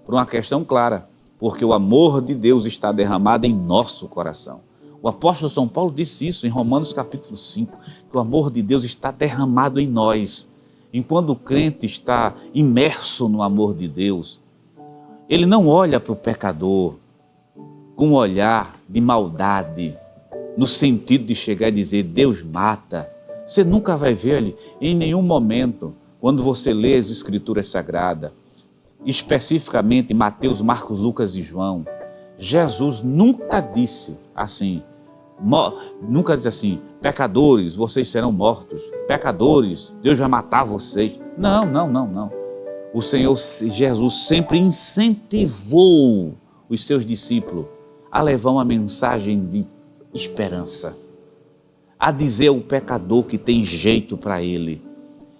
Por uma questão clara, porque o amor de Deus está derramado em nosso coração. O apóstolo São Paulo disse isso em Romanos capítulo 5, que o amor de Deus está derramado em nós. Enquanto o crente está imerso no amor de Deus, ele não olha para o pecador com um olhar de maldade, no sentido de chegar e dizer: Deus mata. Você nunca vai ver ele em nenhum momento, quando você lê as Escrituras Sagradas, especificamente Mateus, Marcos, Lucas e João, Jesus nunca disse assim, pecadores, vocês serão mortos, pecadores, Deus vai matar vocês. Não. O Senhor Jesus sempre incentivou os seus discípulos a levar uma mensagem de esperança, a dizer ao pecador que tem jeito para ele.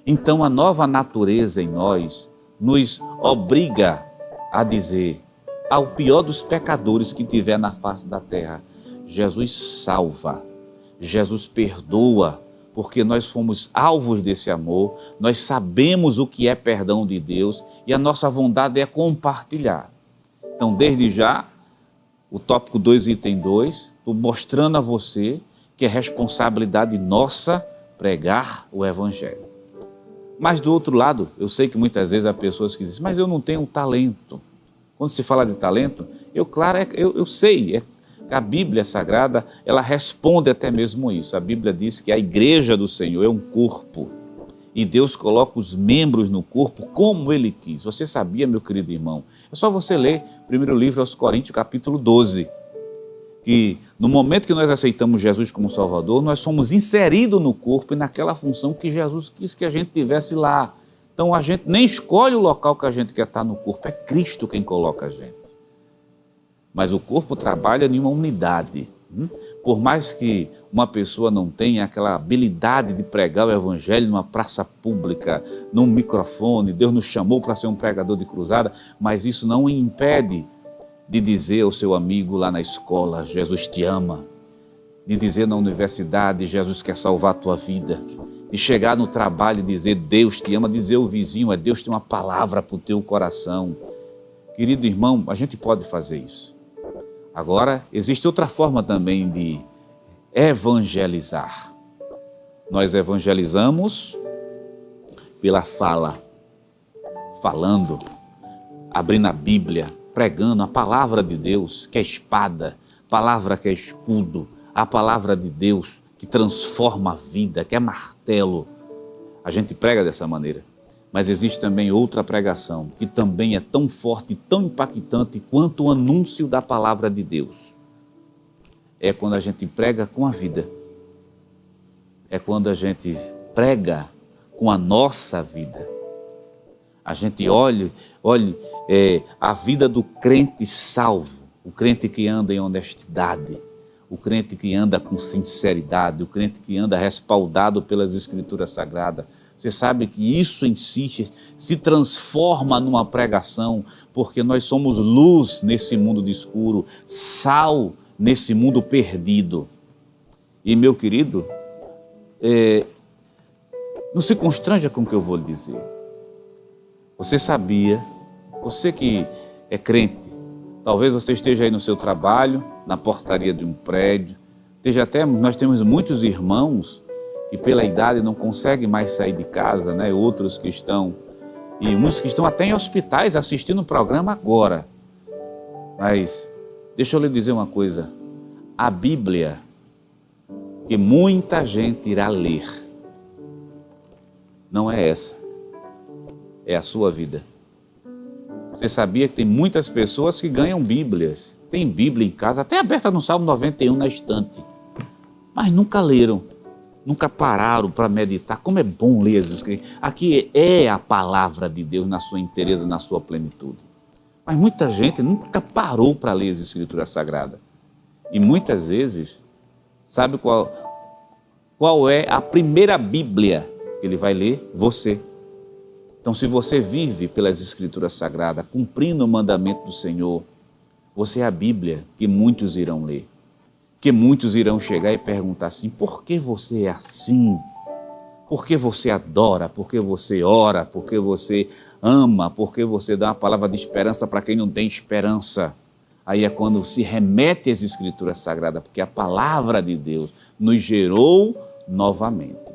Então a nova natureza em nós nos obriga a dizer ao pior dos pecadores que tiver na face da terra: Jesus salva, Jesus perdoa, porque nós fomos alvos desse amor, nós sabemos o que é perdão de Deus e a nossa vontade é compartilhar. Então, desde já, o tópico 2, item 2, estou mostrando a você que é responsabilidade nossa pregar o Evangelho. Mas do outro lado, eu sei que muitas vezes há pessoas que dizem, mas eu não tenho talento. Quando se fala de talento, eu sei que a Bíblia Sagrada, ela responde até mesmo isso. A Bíblia diz que a igreja do Senhor é um corpo e Deus coloca os membros no corpo como Ele quis. Você sabia, meu querido irmão? É só você ler o primeiro livro aos Coríntios, capítulo 12, que no momento que nós aceitamos Jesus como Salvador, nós somos inseridos no corpo e naquela função que Jesus quis que a gente tivesse lá. Então a gente nem escolhe o local que a gente quer estar no corpo, é Cristo quem coloca a gente. Mas o corpo trabalha em uma unidade. Por mais que uma pessoa não tenha aquela habilidade de pregar o Evangelho numa praça pública, num microfone, Deus nos chamou para ser um pregador de cruzada, mas isso não o impede de dizer ao seu amigo lá na escola, Jesus te ama, de dizer na universidade, Jesus quer salvar a tua vida, de chegar no trabalho e dizer, Deus te ama, dizer ao vizinho, Deus tem uma palavra para o teu coração. Querido irmão, a gente pode fazer isso. Agora, existe outra forma também de evangelizar. Nós evangelizamos pela fala, falando, abrindo a Bíblia, pregando a palavra de Deus, que é espada, palavra que é escudo, a palavra de Deus que transforma a vida, que é martelo. A gente prega dessa maneira. Mas existe também outra pregação, que também é tão forte, tão impactante quanto o anúncio da palavra de Deus. É quando a gente prega com a vida. É quando a gente prega com a nossa vida. A gente olhe a vida do crente salvo, o crente que anda em honestidade, o crente que anda com sinceridade, o crente que anda respaldado pelas Escrituras Sagradas. Você sabe que isso em si se transforma numa pregação, porque nós somos luz nesse mundo de escuro, sal nesse mundo perdido. E meu querido, não se constranja com o que eu vou lhe dizer. Você sabia, você que é crente, talvez você esteja aí no seu trabalho, na portaria de um prédio, nós temos muitos irmãos que pela idade não conseguem mais sair de casa, né? Outros que estão, e muitos que estão até em hospitais assistindo o programa agora. Mas deixa eu lhe dizer uma coisa, a Bíblia, que muita gente irá ler, não é essa, é a sua vida. Você sabia que tem muitas pessoas que ganham Bíblias, tem Bíblia em casa, até aberta no Salmo 91 na estante, mas nunca leram. Nunca pararam para meditar. Como é bom ler as Escrituras. Aqui é a palavra de Deus na sua inteireza, na sua plenitude. Mas muita gente nunca parou para ler as Escrituras Sagradas. E muitas vezes, sabe qual é a primeira Bíblia que ele vai ler? Você. Então, se você vive pelas Escrituras Sagradas, cumprindo o mandamento do Senhor, você é a Bíblia que muitos irão ler. Que muitos irão chegar e perguntar assim, por que você é assim? Por que você adora? Por que você ora? Por que você ama? Por que você dá uma palavra de esperança para quem não tem esperança? Aí é quando se remete às Escrituras Sagradas, porque a palavra de Deus nos gerou novamente.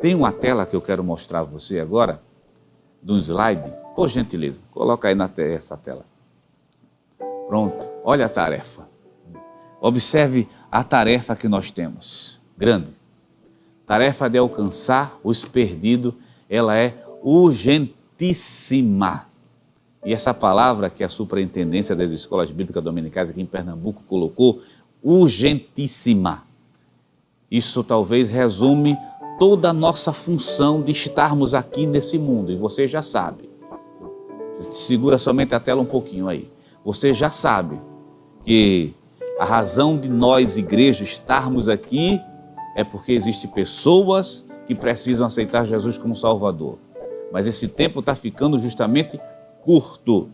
Tem uma tela que eu quero mostrar a você agora, de um slide. Por gentileza, coloca aí essa tela. Pronto, olha a tarefa. Observe a tarefa que nós temos, grande. Tarefa de alcançar os perdidos, ela é urgentíssima. E essa palavra que a Superintendência das Escolas Bíblicas Dominicais aqui em Pernambuco colocou, urgentíssima. Isso talvez resume toda a nossa função de estarmos aqui nesse mundo. E você já sabe. Segura somente a tela um pouquinho aí. Você já sabe que a razão de nós, igreja, estarmos aqui é porque existem pessoas que precisam aceitar Jesus como Salvador. Mas esse tempo está ficando justamente curto.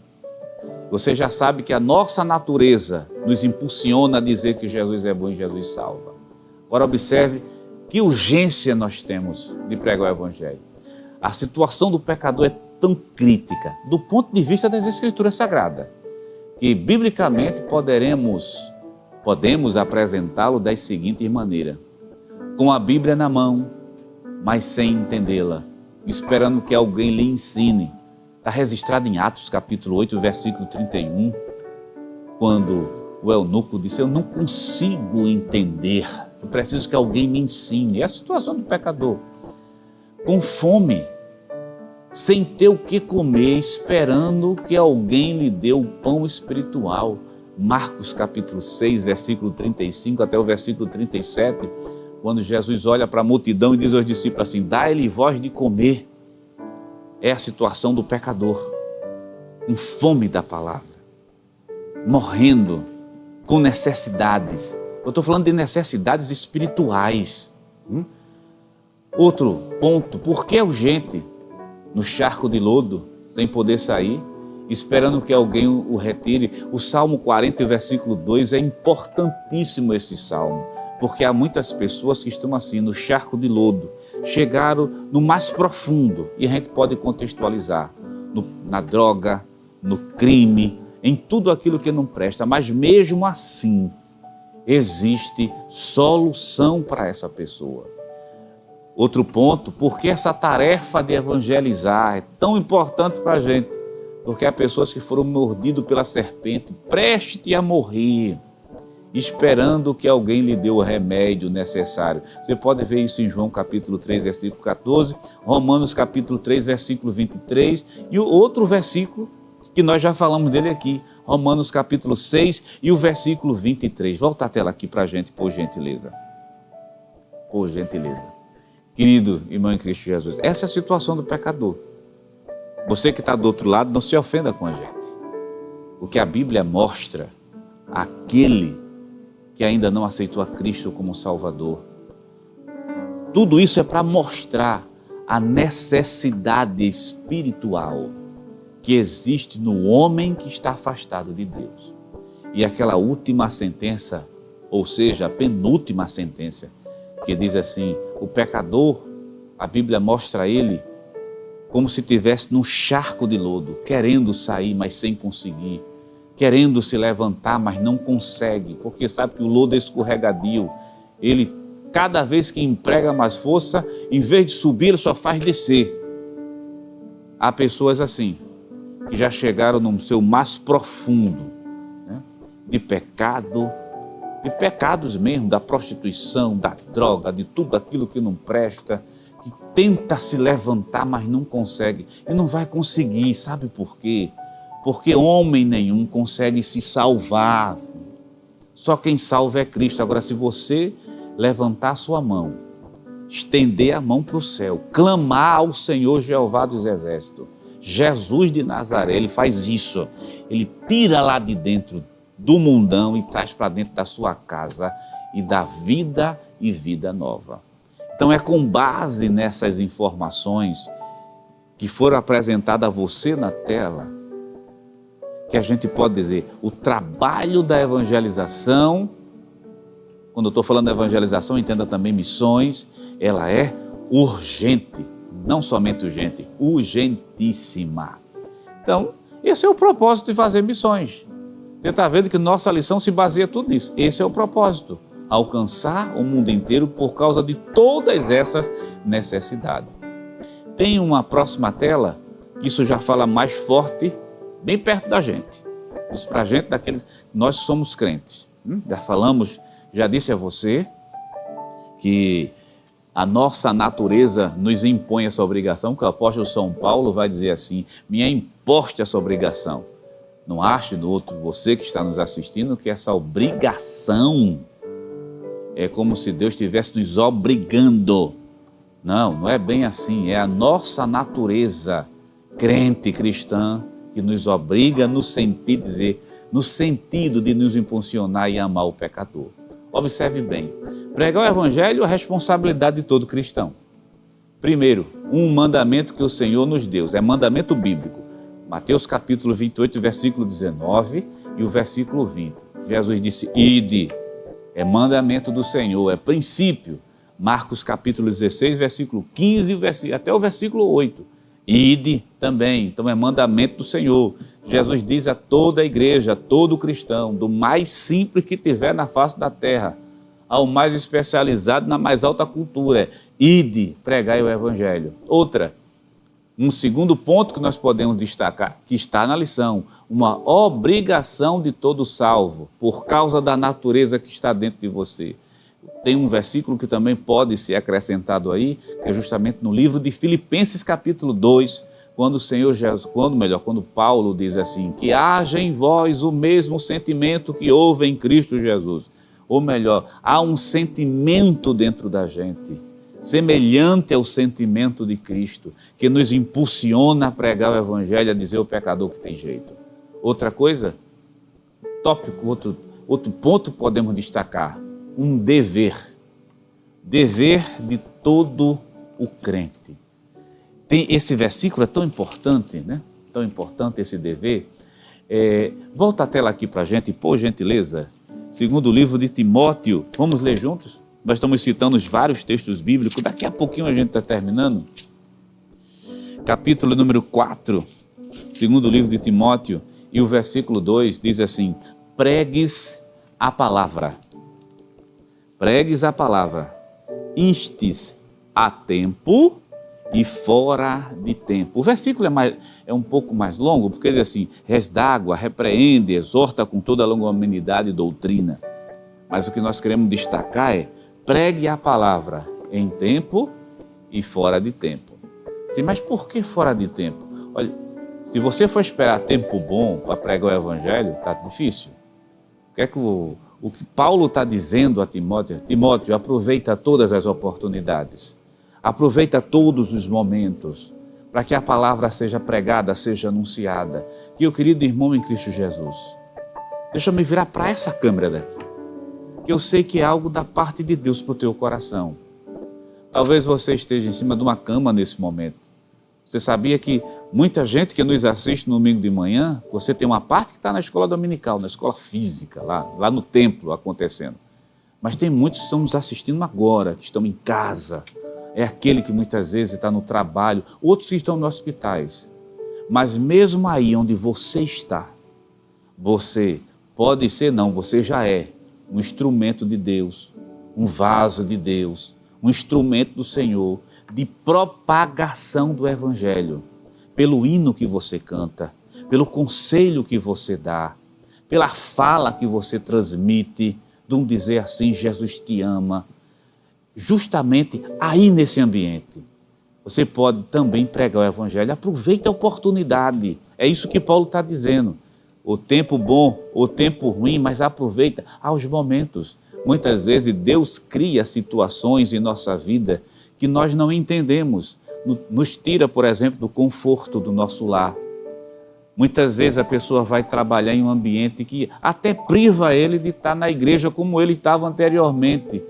Você já sabe que a nossa natureza nos impulsiona a dizer que Jesus é bom e Jesus salva. Agora observe que urgência nós temos de pregar o Evangelho. A situação do pecador é tão crítica, do ponto de vista das Escrituras Sagradas, que biblicamente podemos apresentá-lo da seguinte maneira: com a Bíblia na mão, mas sem entendê-la, esperando que alguém lhe ensine. Está registrado em Atos capítulo 8, versículo 31, quando o eunuco disse: eu não consigo entender, eu preciso que alguém me ensine. É a situação do pecador, com fome, sem ter o que comer, esperando que alguém lhe dê o pão espiritual. Marcos capítulo 6, versículo 35 até o versículo 37, quando Jesus olha para a multidão e diz aos discípulos assim: dai-lhe voz de comer. É a situação do pecador, com fome da palavra, morrendo, com necessidades. Eu estou falando de necessidades espirituais. Outro ponto: por que urgente no charco de lodo, sem poder sair, esperando que alguém o retire? O Salmo 40, versículo 2, é importantíssimo esse salmo, porque há muitas pessoas que estão assim, no charco de lodo, chegaram no mais profundo, e a gente pode contextualizar, na droga, no crime, em tudo aquilo que não presta, mas mesmo assim, existe solução para essa pessoa. Outro ponto: por que essa tarefa de evangelizar é tão importante para a gente? Porque há pessoas que foram mordidas pela serpente, prestes a morrer, esperando que alguém lhe dê o remédio necessário. Você pode ver isso em João capítulo 3, versículo 14, Romanos capítulo 3, versículo 23, e o outro versículo que nós já falamos dele aqui, Romanos capítulo 6 e o versículo 23. Volta a tela aqui para a gente, por gentileza. Por gentileza. Querido irmão em Cristo Jesus, essa é a situação do pecador. Você que está do outro lado, não se ofenda com a gente. O que a Bíblia mostra, aquele que ainda não aceitou a Cristo como Salvador, tudo isso é para mostrar a necessidade espiritual que existe no homem que está afastado de Deus. E aquela última sentença, ou seja, a penúltima sentença, que diz assim: o pecador, a Bíblia mostra ele como se estivesse num charco de lodo, querendo sair, mas sem conseguir, querendo se levantar, mas não consegue, porque sabe que o lodo é escorregadio. Ele, cada vez que emprega mais força, em vez de subir, ele só faz descer. Há pessoas assim, que já chegaram no seu mais profundo, né, de pecado, de pecados mesmo, da prostituição, da droga, de tudo aquilo que não presta, que tenta se levantar, mas não consegue. E não vai conseguir, sabe por quê? Porque homem nenhum consegue se salvar. Só quem salva é Cristo. Agora, se você levantar a sua mão, estender a mão para o céu, clamar ao Senhor Jeová dos Exércitos, Jesus de Nazaré, ele faz isso. Ele tira lá de dentro do mundão e traz para dentro da sua casa e dá vida e vida nova. Então é com base nessas informações que foram apresentadas a você na tela que a gente pode dizer: o trabalho da evangelização, quando eu estou falando da evangelização, entenda também missões, ela é urgente, não somente urgente, urgentíssima. Então, esse é o propósito de fazer missões. Você está vendo que nossa lição se baseia tudo nisso. Esse é o propósito: alcançar o mundo inteiro por causa de todas essas necessidades. Tem uma próxima tela, que isso já fala mais forte, bem perto da gente. Diz para a gente daqueles, nós somos crentes. Já disse a você que a nossa natureza nos impõe essa obrigação, que o apóstolo São Paulo vai dizer assim: me é imposto poste essa obrigação. Não ache no outro, você que está nos assistindo, que essa obrigação é como se Deus estivesse nos obrigando. Não, não é bem assim. É a nossa natureza crente cristã que nos obriga no sentido de nos impulsionar e amar o pecador. Observe bem, pregar o evangelho é a responsabilidade de todo cristão. Primeiro, um mandamento que o Senhor nos deu, é mandamento bíblico. Mateus capítulo 28, versículo 19 e o versículo 20. Jesus disse, ide, é mandamento do Senhor, é princípio. Marcos capítulo 16, versículo 15 até o versículo 8. Ide também, então é mandamento do Senhor. Jesus diz a toda a igreja, a todo cristão, do mais simples que tiver na face da terra, ao mais especializado na mais alta cultura, ide, pregai o evangelho. Outra, um segundo ponto que nós podemos destacar, que está na lição, uma obrigação de todo salvo, por causa da natureza que está dentro de você. Tem um versículo que também pode ser acrescentado aí, que é justamente no livro de Filipenses capítulo 2, quando o Senhor Jesus, quando Paulo diz assim, que haja em vós o mesmo sentimento que houve em Cristo Jesus. Ou melhor, há um sentimento dentro da gente, semelhante ao sentimento de Cristo, que nos impulsiona a pregar o evangelho, a dizer ao pecador que tem jeito. Outra coisa, tópico, outro ponto podemos destacar, um dever de todo o crente. Esse versículo é tão importante, né? Tão importante esse dever. Volta a tela aqui para a gente, por gentileza. Segundo o livro de Timóteo, vamos ler juntos? Nós estamos citando vários textos bíblicos, daqui a pouquinho a gente está terminando. Capítulo número 4, segundo o livro de Timóteo, e o versículo 2 diz assim, pregues a palavra, instes a tempo e fora de tempo. O versículo é um pouco mais longo, porque diz assim, resdágua, repreende, exorta com toda a longanimidade e doutrina. Mas o que nós queremos destacar é, pregue a palavra em tempo e fora de tempo. Sim, mas por que fora de tempo? Olha, se você for esperar tempo bom para pregar o evangelho, está difícil. O que Paulo está dizendo a Timóteo, Timóteo, aproveita todas as oportunidades, aproveita todos os momentos, para que a palavra seja pregada, seja anunciada. E eu, querido irmão em Cristo Jesus, deixa eu me virar para essa câmera daqui, que eu sei que é algo da parte de Deus para o teu coração. Talvez você esteja em cima de uma cama nesse momento. Você sabia que muita gente que nos assiste no domingo de manhã, você tem uma parte que está na escola dominical, na escola física, lá no templo acontecendo. Mas tem muitos que estão nos assistindo agora, que estão em casa. É aquele que muitas vezes está no trabalho, outros que estão nos hospitais. Mas mesmo aí onde você está, você pode ser, não, você já é um instrumento de Deus, um vaso de Deus, um instrumento do Senhor, de propagação do Evangelho, pelo hino que você canta, pelo conselho que você dá, pela fala que você transmite, de um dizer assim, Jesus te ama. Justamente aí nesse ambiente, você pode também pregar o Evangelho. Aproveite a oportunidade, é isso que Paulo está dizendo. O tempo bom, o tempo ruim, mas aproveita aos momentos. Muitas vezes Deus cria situações em nossa vida que nós não entendemos, nos tira, por exemplo, do conforto do nosso lar. Muitas vezes a pessoa vai trabalhar em um ambiente que até priva ele de estar na igreja como ele estava anteriormente.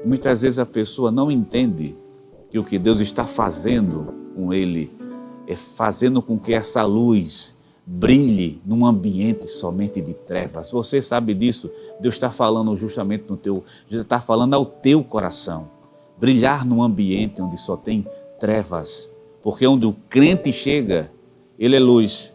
E muitas vezes a pessoa não entende que o que Deus está fazendo com ele é fazendo com que essa luz brilhe num ambiente somente de trevas. Você sabe disso? Deus está falando justamente Deus está falando ao teu coração. Brilhar num ambiente onde só tem trevas, porque onde o crente chega, ele é luz.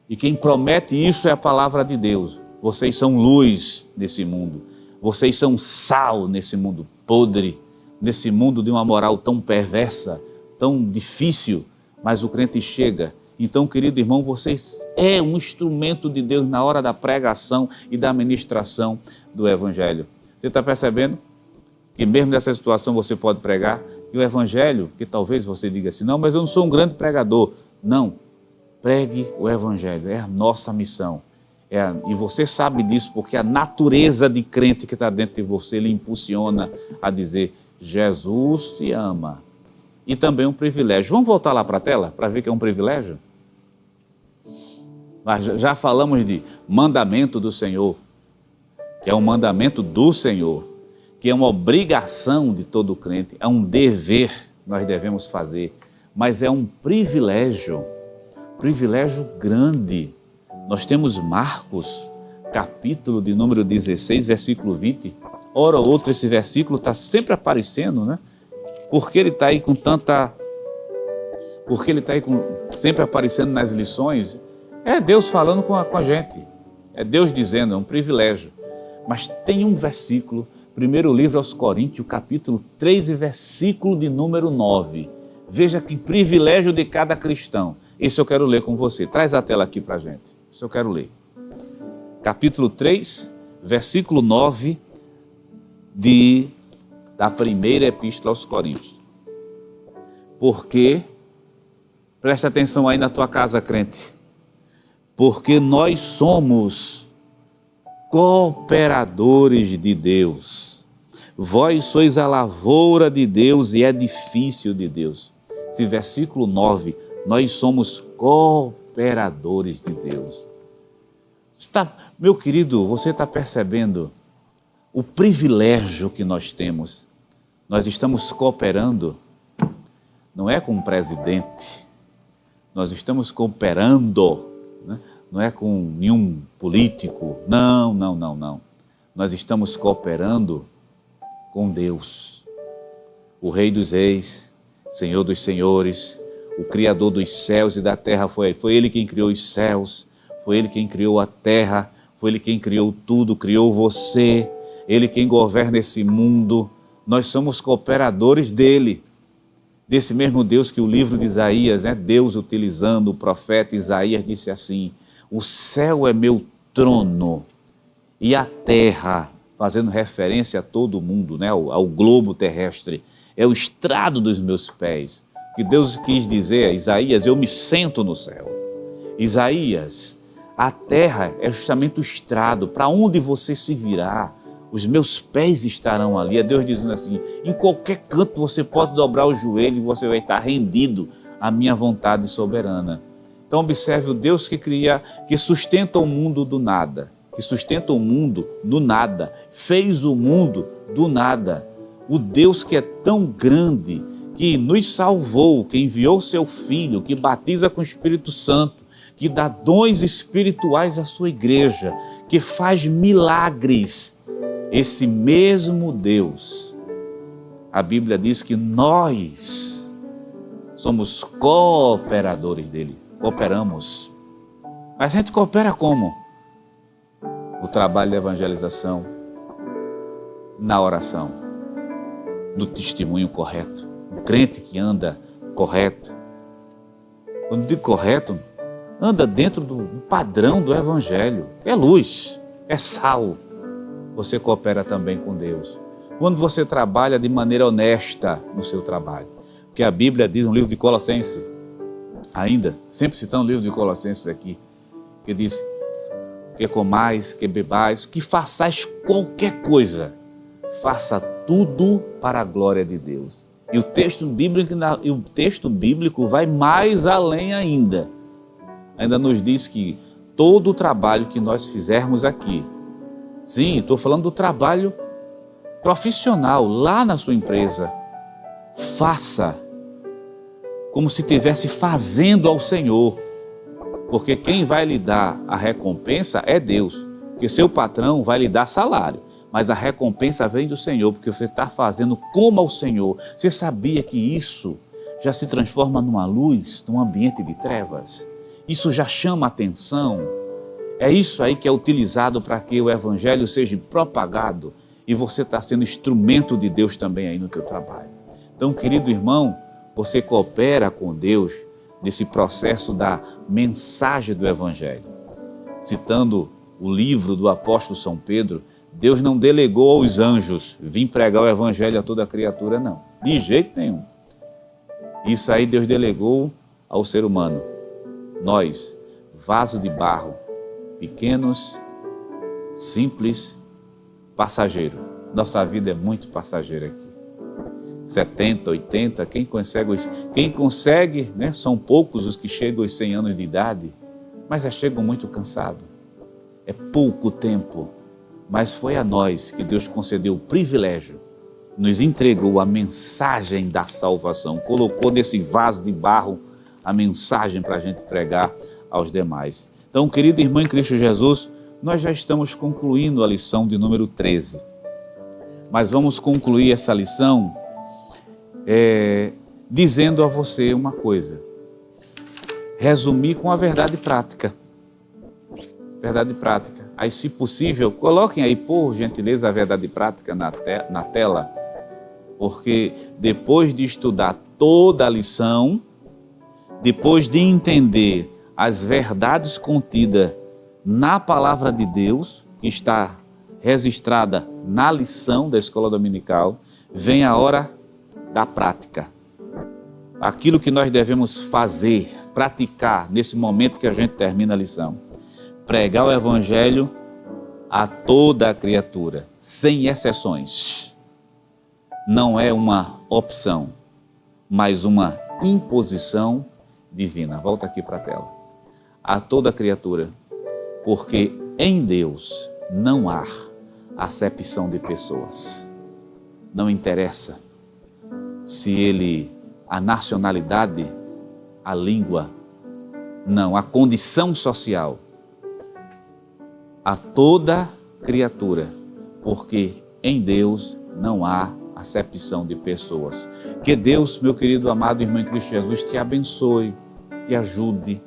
E quem promete isso é a palavra de Deus. Vocês são luz nesse mundo. Vocês são sal nesse mundo podre, nesse mundo de uma moral tão perversa, tão difícil, mas o crente chega. Então, querido irmão, você é um instrumento de Deus na hora da pregação e da ministração do Evangelho. Você está percebendo que mesmo nessa situação você pode pregar? E o Evangelho, que talvez você diga assim, não, mas eu não sou um grande pregador. Não, Pregue o Evangelho, é a nossa missão. E você sabe disso porque a natureza de crente que está dentro de você lhe impulsiona a dizer: Jesus te ama. E também um privilégio. Vamos voltar lá para a tela para ver que é um privilégio? Mas já falamos de mandamento do Senhor, que é um mandamento do Senhor, que é uma obrigação de todo crente, é um dever que nós devemos fazer, mas é um privilégio grande. Nós temos Marcos, capítulo de número 16, versículo 20. Ora ou outra, esse versículo está sempre aparecendo, né? Porque ele está aí com tanta... Porque ele está aí sempre aparecendo nas lições. É Deus falando com a gente. É Deus dizendo, é um privilégio. Mas tem um versículo, primeiro livro aos Coríntios, capítulo 3, versículo de número 9. Veja que privilégio de cada cristão. Esse eu quero ler com você. Traz a tela aqui para a gente. Isso eu quero ler. Capítulo 3, versículo 9 da primeira epístola aos Coríntios. Porque, presta atenção aí na tua casa, crente, porque nós somos cooperadores de Deus. Vós sois a lavoura de Deus e edifício de Deus. Esse versículo 9, nós somos cooperadores de Deus. Meu querido, você está percebendo o privilégio que nós temos? Nós estamos cooperando, não é com o presidente, nós estamos cooperando, né? Não é com nenhum político, não. Nós estamos cooperando com Deus, o Rei dos Reis, Senhor dos Senhores, o Criador dos céus e da terra. Foi Ele quem criou os céus, foi Ele quem criou a terra, foi Ele quem criou tudo, criou você, Ele quem governa esse mundo. Nós somos cooperadores dEle, desse mesmo Deus que o livro de Isaías, né? Deus utilizando o profeta Isaías disse assim: o céu é meu trono e a terra, fazendo referência a todo mundo, né? ao globo terrestre, é o estrado dos meus pés. O que Deus quis dizer a Isaías: eu me sento no céu. Isaías, a terra é justamente o estrado, para onde você se virar, os meus pés estarão ali. É Deus dizendo assim: em qualquer canto você pode dobrar o joelho e você vai estar rendido à minha vontade soberana. Então observe o Deus que cria, que sustenta o mundo do nada, fez o mundo do nada. O Deus que é tão grande, que nos salvou, que enviou seu Filho, que batiza com o Espírito Santo, que dá dons espirituais à sua igreja, que faz milagres. Esse mesmo Deus, a Bíblia diz que nós somos cooperadores dele, cooperamos. Mas a gente coopera como? O trabalho de evangelização, na oração, no testemunho correto, o crente que anda correto. Quando digo correto, anda dentro do padrão do Evangelho, que é luz, é sal. Você coopera também com Deus. Quando você trabalha de maneira honesta no seu trabalho, porque a Bíblia diz no livro de Colossenses, ainda, sempre citando o livro de Colossenses aqui, que diz: que comais, que bebais, que façais qualquer coisa, faça tudo para a glória de Deus. E o texto bíblico vai mais além ainda. Ainda nos diz que todo o trabalho que nós fizermos aqui, sim, estou falando do trabalho profissional lá na sua empresa, faça como se estivesse fazendo ao Senhor, porque quem vai lhe dar a recompensa é Deus, porque seu patrão vai lhe dar salário, mas a recompensa vem do Senhor, porque você está fazendo como ao Senhor. Você sabia que isso já se transforma numa luz, num ambiente de trevas? Isso já chama atenção. É isso aí que é utilizado para que o Evangelho seja propagado e você está sendo instrumento de Deus também aí no teu trabalho. Então, querido irmão, você coopera com Deus nesse processo da mensagem do Evangelho. Citando o livro do apóstolo São Pedro, Deus não delegou aos anjos vir pregar o Evangelho a toda criatura, não. De jeito nenhum. Isso aí Deus delegou ao ser humano. Nós, vaso de barro, pequenos, simples, passageiro. Nossa vida é muito passageira aqui. 70, 80, quem consegue, né? São poucos os que chegam aos 100 anos de idade, mas já chegam muito cansados. É pouco tempo, mas foi a nós que Deus concedeu o privilégio, nos entregou a mensagem da salvação, colocou nesse vaso de barro a mensagem para a gente pregar aos demais. Então, querido irmão em Cristo Jesus, nós já estamos concluindo a lição de número 13, mas vamos concluir essa lição dizendo a você uma coisa, resumir com a verdade prática. Verdade prática. Aí, se possível, coloquem aí, por gentileza, a verdade prática na tela, porque depois de estudar toda a lição, depois de entender as verdades contidas na palavra de Deus, que está registrada na lição da escola dominical, vem a hora da prática. Aquilo que nós devemos fazer, praticar nesse momento que a gente termina a lição. Pregar o evangelho a toda a criatura, sem exceções. Não é uma opção, mas uma imposição divina. Volta aqui para a tela. A toda a criatura, porque em Deus não há acepção de pessoas. Não interessa se a nacionalidade, a língua, não, a condição social. A toda criatura, porque em Deus não há acepção de pessoas. Que Deus, meu querido amado irmão em Cristo Jesus, te abençoe, te ajude,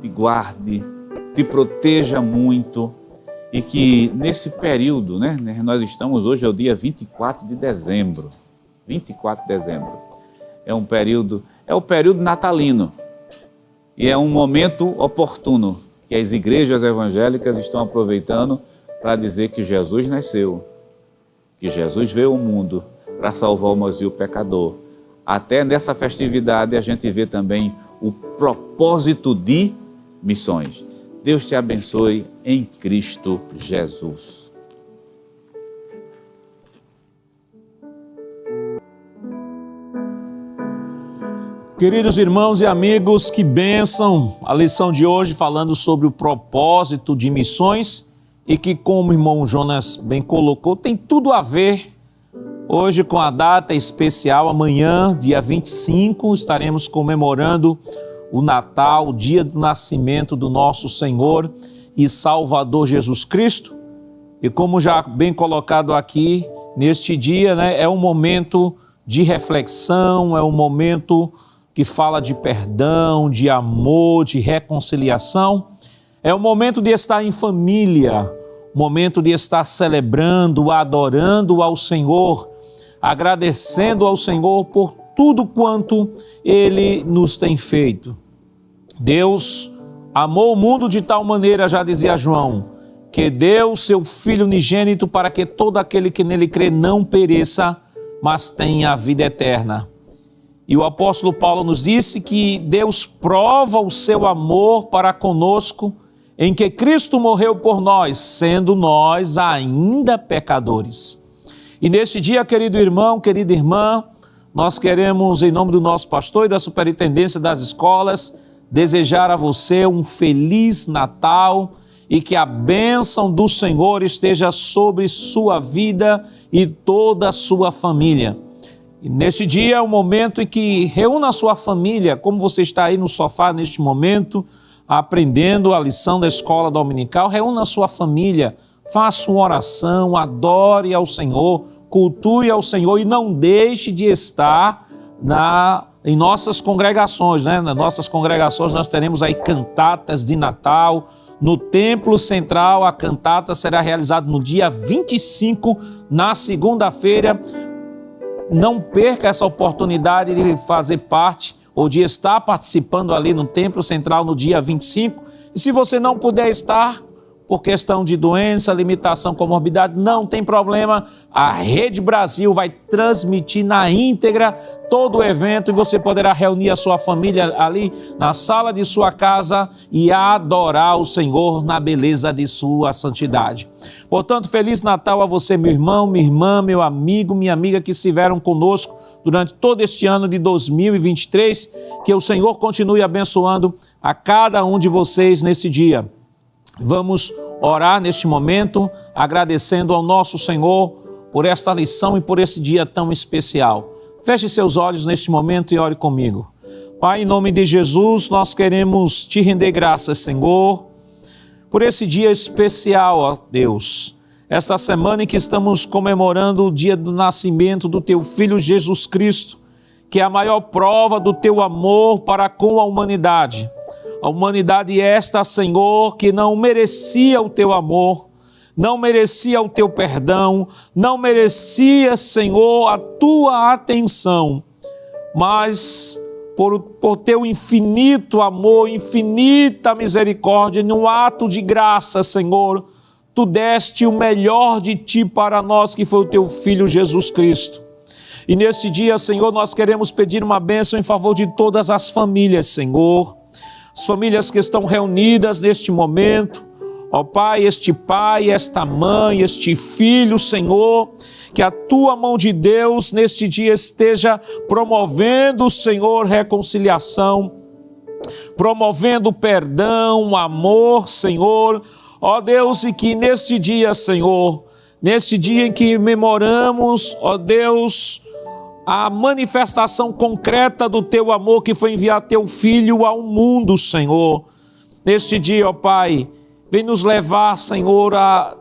te guarde, te proteja muito e que nesse período, né, nós estamos hoje, é o dia 24 de dezembro, 24 de dezembro, é o período natalino e é um momento oportuno que as igrejas evangélicas estão aproveitando para dizer que Jesus nasceu, que Jesus veio ao mundo para salvar o mais vil pecador. Até nessa festividade a gente vê também o propósito de missões. Deus te abençoe em Cristo Jesus. Queridos irmãos e amigos, que bênção a lição de hoje falando sobre o propósito de missões e que, como o irmão Jonas bem colocou, tem tudo a ver hoje com a data especial. Amanhã, dia 25, estaremos comemorando o Natal, o dia do nascimento do nosso Senhor e Salvador Jesus Cristo. E como já bem colocado aqui, neste dia, né, é um momento de reflexão, é um momento que fala de perdão, de amor, de reconciliação. É o momento de estar em família, momento de estar celebrando, adorando ao Senhor, agradecendo ao Senhor por tudo quanto Ele nos tem feito. Deus amou o mundo de tal maneira, já dizia João, que deu seu Filho unigênito para que todo aquele que nele crê não pereça, mas tenha a vida eterna. E o apóstolo Paulo nos disse que Deus prova o seu amor para conosco em que Cristo morreu por nós, sendo nós ainda pecadores. E neste dia, querido irmão, querida irmã, nós queremos, em nome do nosso pastor e da superintendência das escolas, desejar a você um feliz Natal e que a bênção do Senhor esteja sobre sua vida e toda a sua família. E neste dia é o momento em que reúna a sua família, como você está aí no sofá neste momento, aprendendo a lição da escola dominical, reúna a sua família, faça uma oração, adore ao Senhor, cultue ao Senhor e não deixe de estar em nossas congregações, né? Nas nossas congregações nós teremos aí cantatas de Natal. No Templo Central a cantata será realizada no dia 25, na segunda-feira. Não perca essa oportunidade de fazer parte ou de estar participando ali no Templo Central no dia 25. E se você não puder estar, por questão de doença, limitação, comorbidade, não tem problema. A Rede Brasil vai transmitir na íntegra todo o evento e você poderá reunir a sua família ali na sala de sua casa e adorar o Senhor na beleza de sua santidade. Portanto, Feliz Natal a você, meu irmão, minha irmã, meu amigo, minha amiga que estiveram conosco durante todo este ano de 2023. Que o Senhor continue abençoando a cada um de vocês nesse dia. Vamos orar neste momento, agradecendo ao nosso Senhor por esta lição e por esse dia tão especial. Feche seus olhos neste momento e ore comigo. Pai, em nome de Jesus, nós queremos te render graças, Senhor, por esse dia especial, ó Deus. Esta semana em que estamos comemorando o dia do nascimento do teu Filho Jesus Cristo, que é a maior prova do teu amor para com a humanidade. A humanidade esta, Senhor, que não merecia o teu amor, não merecia o teu perdão, não merecia, Senhor, a tua atenção, mas por teu infinito amor, infinita misericórdia, num ato de graça, Senhor, tu deste o melhor de ti para nós, que foi o teu Filho Jesus Cristo. E neste dia, Senhor, nós queremos pedir uma bênção em favor de todas as famílias, Senhor. As famílias que estão reunidas neste momento, ó Pai, este pai, esta mãe, este filho, Senhor, que a tua mão de Deus neste dia esteja promovendo, Senhor, reconciliação, promovendo perdão, amor, Senhor, ó Deus, e que neste dia, Senhor, neste dia em que memoramos, ó Deus, a manifestação concreta do teu amor que foi enviar teu Filho ao mundo, Senhor. Neste dia, ó Pai, vem nos levar, Senhor, a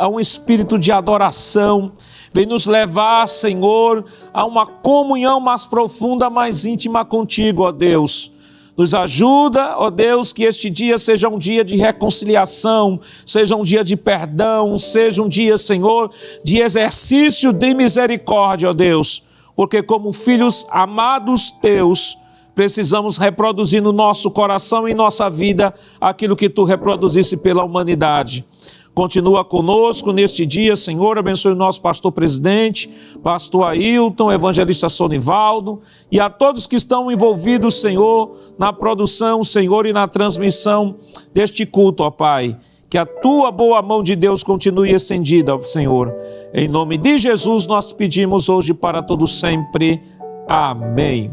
um espírito de adoração. Vem nos levar, Senhor, a uma comunhão mais profunda, mais íntima contigo, ó Deus. Nos ajuda, ó Deus, que este dia seja um dia de reconciliação, seja um dia de perdão, seja um dia, Senhor, de exercício de misericórdia, ó Deus, porque como filhos amados teus, precisamos reproduzir no nosso coração e em nossa vida aquilo que tu reproduzisse pela humanidade. Continua conosco neste dia, Senhor, abençoe o nosso pastor presidente, pastor Ailton, evangelista Sonivaldo e a todos que estão envolvidos, Senhor, na produção, Senhor, e na transmissão deste culto, ó Pai. Que a tua boa mão de Deus continue estendida, ó Senhor. Em nome de Jesus nós pedimos hoje para todos sempre. Amém.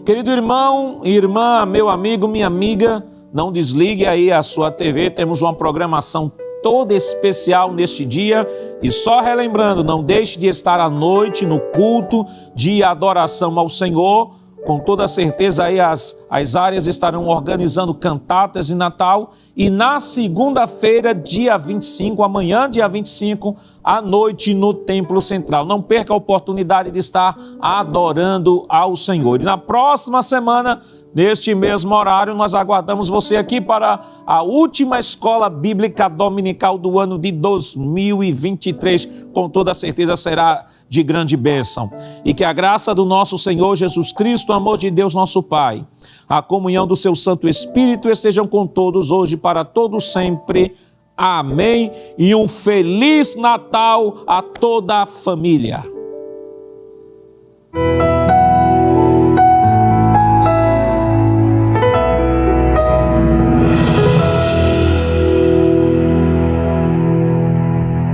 Querido irmão e irmã, meu amigo, minha amiga, não desligue aí a sua TV, temos uma programação toda especial neste dia. E só relembrando, não deixe de estar à noite no culto de adoração ao Senhor. Com toda certeza aí as áreas estarão organizando cantatas de Natal. E na segunda-feira, dia 25, amanhã, dia 25, à noite no Templo Central. Não perca a oportunidade de estar adorando ao Senhor. E na próxima semana, neste mesmo horário, nós aguardamos você aqui para a última escola bíblica dominical do ano de 2023. Com toda certeza será de grande bênção. E que a graça do nosso Senhor Jesus Cristo, o amor de Deus nosso Pai, a comunhão do seu Santo Espírito estejam com todos hoje para todos sempre. Amém. E um Feliz Natal a toda a família.